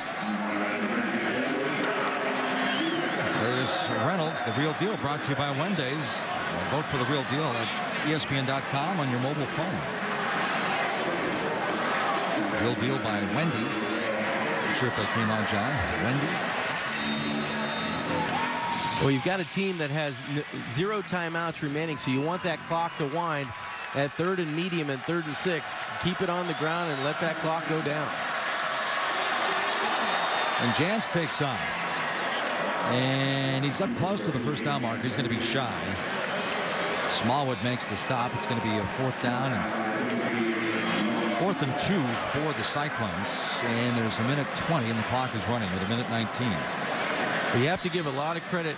Speaker 1: There's Reynolds, the real deal, brought to you by Wendy's. Vote for the real deal at ESPN.com on your mobile phone. Real deal by Wendy's. Not sure if that came on, John. Wendy's.
Speaker 2: Well, you've got a team that has 0 timeouts remaining, so you want that clock to wind at 3rd and medium and 3rd and 6. Keep it on the ground and let that clock go down.
Speaker 1: And Jantz takes off. And he's up close to the 1st down marker. He's going to be shy. Smallwood makes the stop. It's going to be a 4th down and 4th and 2 for the Cyclones. And there's 1:20 and the clock is running with 1:19.
Speaker 2: You have to give a lot of credit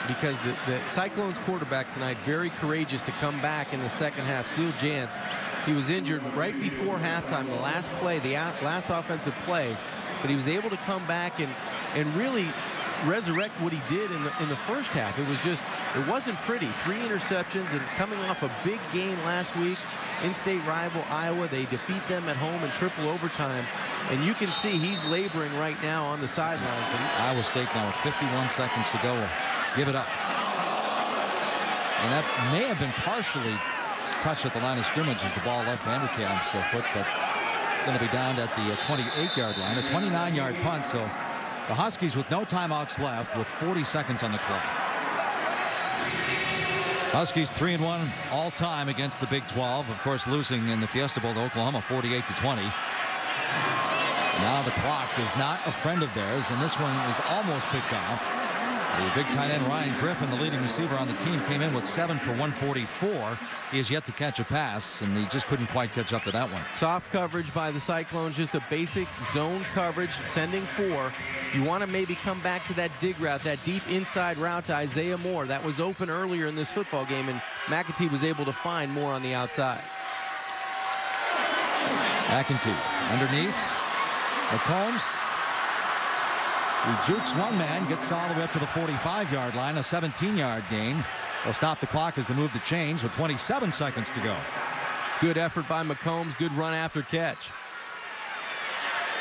Speaker 2: because the Cyclones quarterback tonight, very courageous to come back in the 2nd half. Steele Jantz, he was injured right before halftime, the last play, the last offensive play, but he was able to come back and really resurrect what he did in the 1st half. It wasn't pretty. 3 interceptions, and coming off a big game last week, in-state rival Iowa, they defeat them at home in triple overtime, and you can see he's laboring right now on the sidelines.
Speaker 1: Iowa State now with 51 seconds to go will give it up, and that may have been partially touched at the line of scrimmage as the ball left Vanderkamp's foot, but it's going to be down at the 28-yard line, a 29-yard punt. So the Huskies with no timeouts left with 40 seconds on the clock. Huskies 3-1 all time against the Big 12. Of course, losing in the Fiesta Bowl to Oklahoma 48-20. Now the clock is not a friend of theirs, and this one is almost picked off. The big tight end Ryan Griffin, the leading receiver on the team, came in with 7 for 144. He has yet to catch a pass, and he just couldn't quite catch up to that one.
Speaker 2: Soft coverage by the Cyclones, just a basic zone coverage, sending 4. You want to maybe come back to that dig route, that deep inside route to Isaiah Moore. That was open earlier in this football game, and McEntee was able to find Moore on the outside.
Speaker 1: McEntee underneath. McCombs. He jukes one man, gets all the way up to the 45-yard line, a 17-yard gain. They'll stop the clock as the move to change with 27 seconds to go.
Speaker 2: Good effort by McCombs, good run after catch.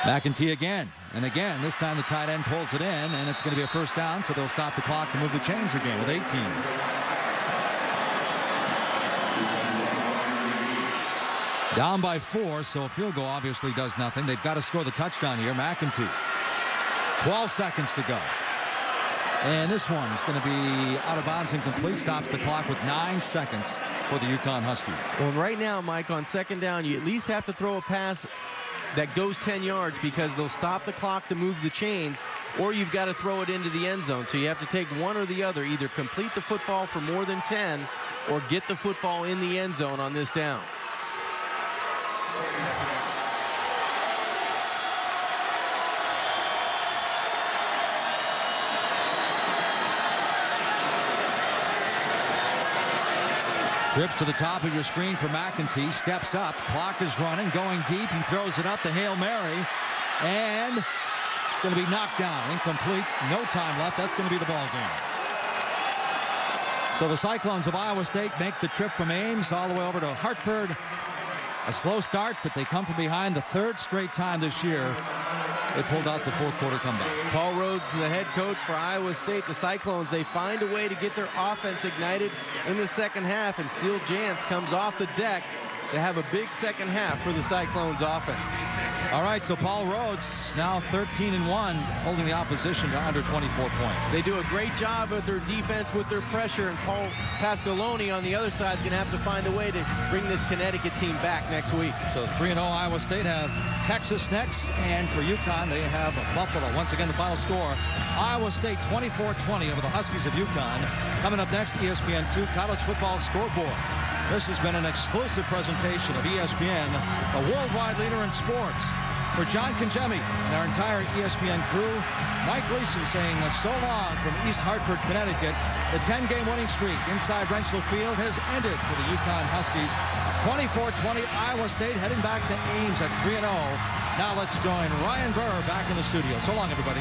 Speaker 1: McEntee again. And again, this time the tight end pulls it in, and it's going to be a first down, so they'll stop the clock to move the chains again with 18. Down by 4, so a field goal obviously does nothing. They've got to score the touchdown here. McEntee. 12 seconds to go. And this one is going to be out of bounds and complete. Stops the clock with 9 seconds for the UConn Huskies.
Speaker 2: Well, right now, Mike, on second down, you at least have to throw a pass that goes 10 yards because they'll stop the clock to move the chains, or you've got to throw it into the end zone. So you have to take one or the other, either complete the football for more than 10 or get the football in the end zone on this down.
Speaker 1: Trips to the top of your screen for McEntee. Steps up. Clock is running. Going deep. He throws it up to Hail Mary. And it's going to be knocked down. Incomplete. No time left. That's going to be the ball game. So the Cyclones of Iowa State make the trip from Ames all the way over to Hartford. A slow start, but they come from behind the third straight time this year. They pulled out the fourth quarter comeback.
Speaker 2: Paul Rhodes, the head coach for Iowa State, the Cyclones, they find a way to get their offense ignited in the second half, and Steele Jantz comes off the deck to have a big second half for the Cyclones offense.
Speaker 1: All right, so Paul Rhodes now 13-1, holding the opposition to under 24 points.
Speaker 2: They do a great job with their defense with their pressure, and Paul Pasqualoni on the other side is going to have to find a way to bring this Connecticut team back next week.
Speaker 1: So 3-0 Iowa State have Texas next, and for UConn they have Buffalo. Once again, the final score, Iowa State 24-20 over the Huskies of UConn. Coming up next, ESPN2 College Football Scoreboard. This has been an exclusive presentation of ESPN, a worldwide leader in sports. For John Congemi and our entire ESPN crew, Mike Gleason saying so long from East Haaatfud, Connecticut. The 10-game winning streak inside Rentschler Field has ended for the UConn Huskies. 24-20 Iowa State heading back to Ames at 3-0. Now let's join Ryan Burr back in the studio. So long, everybody.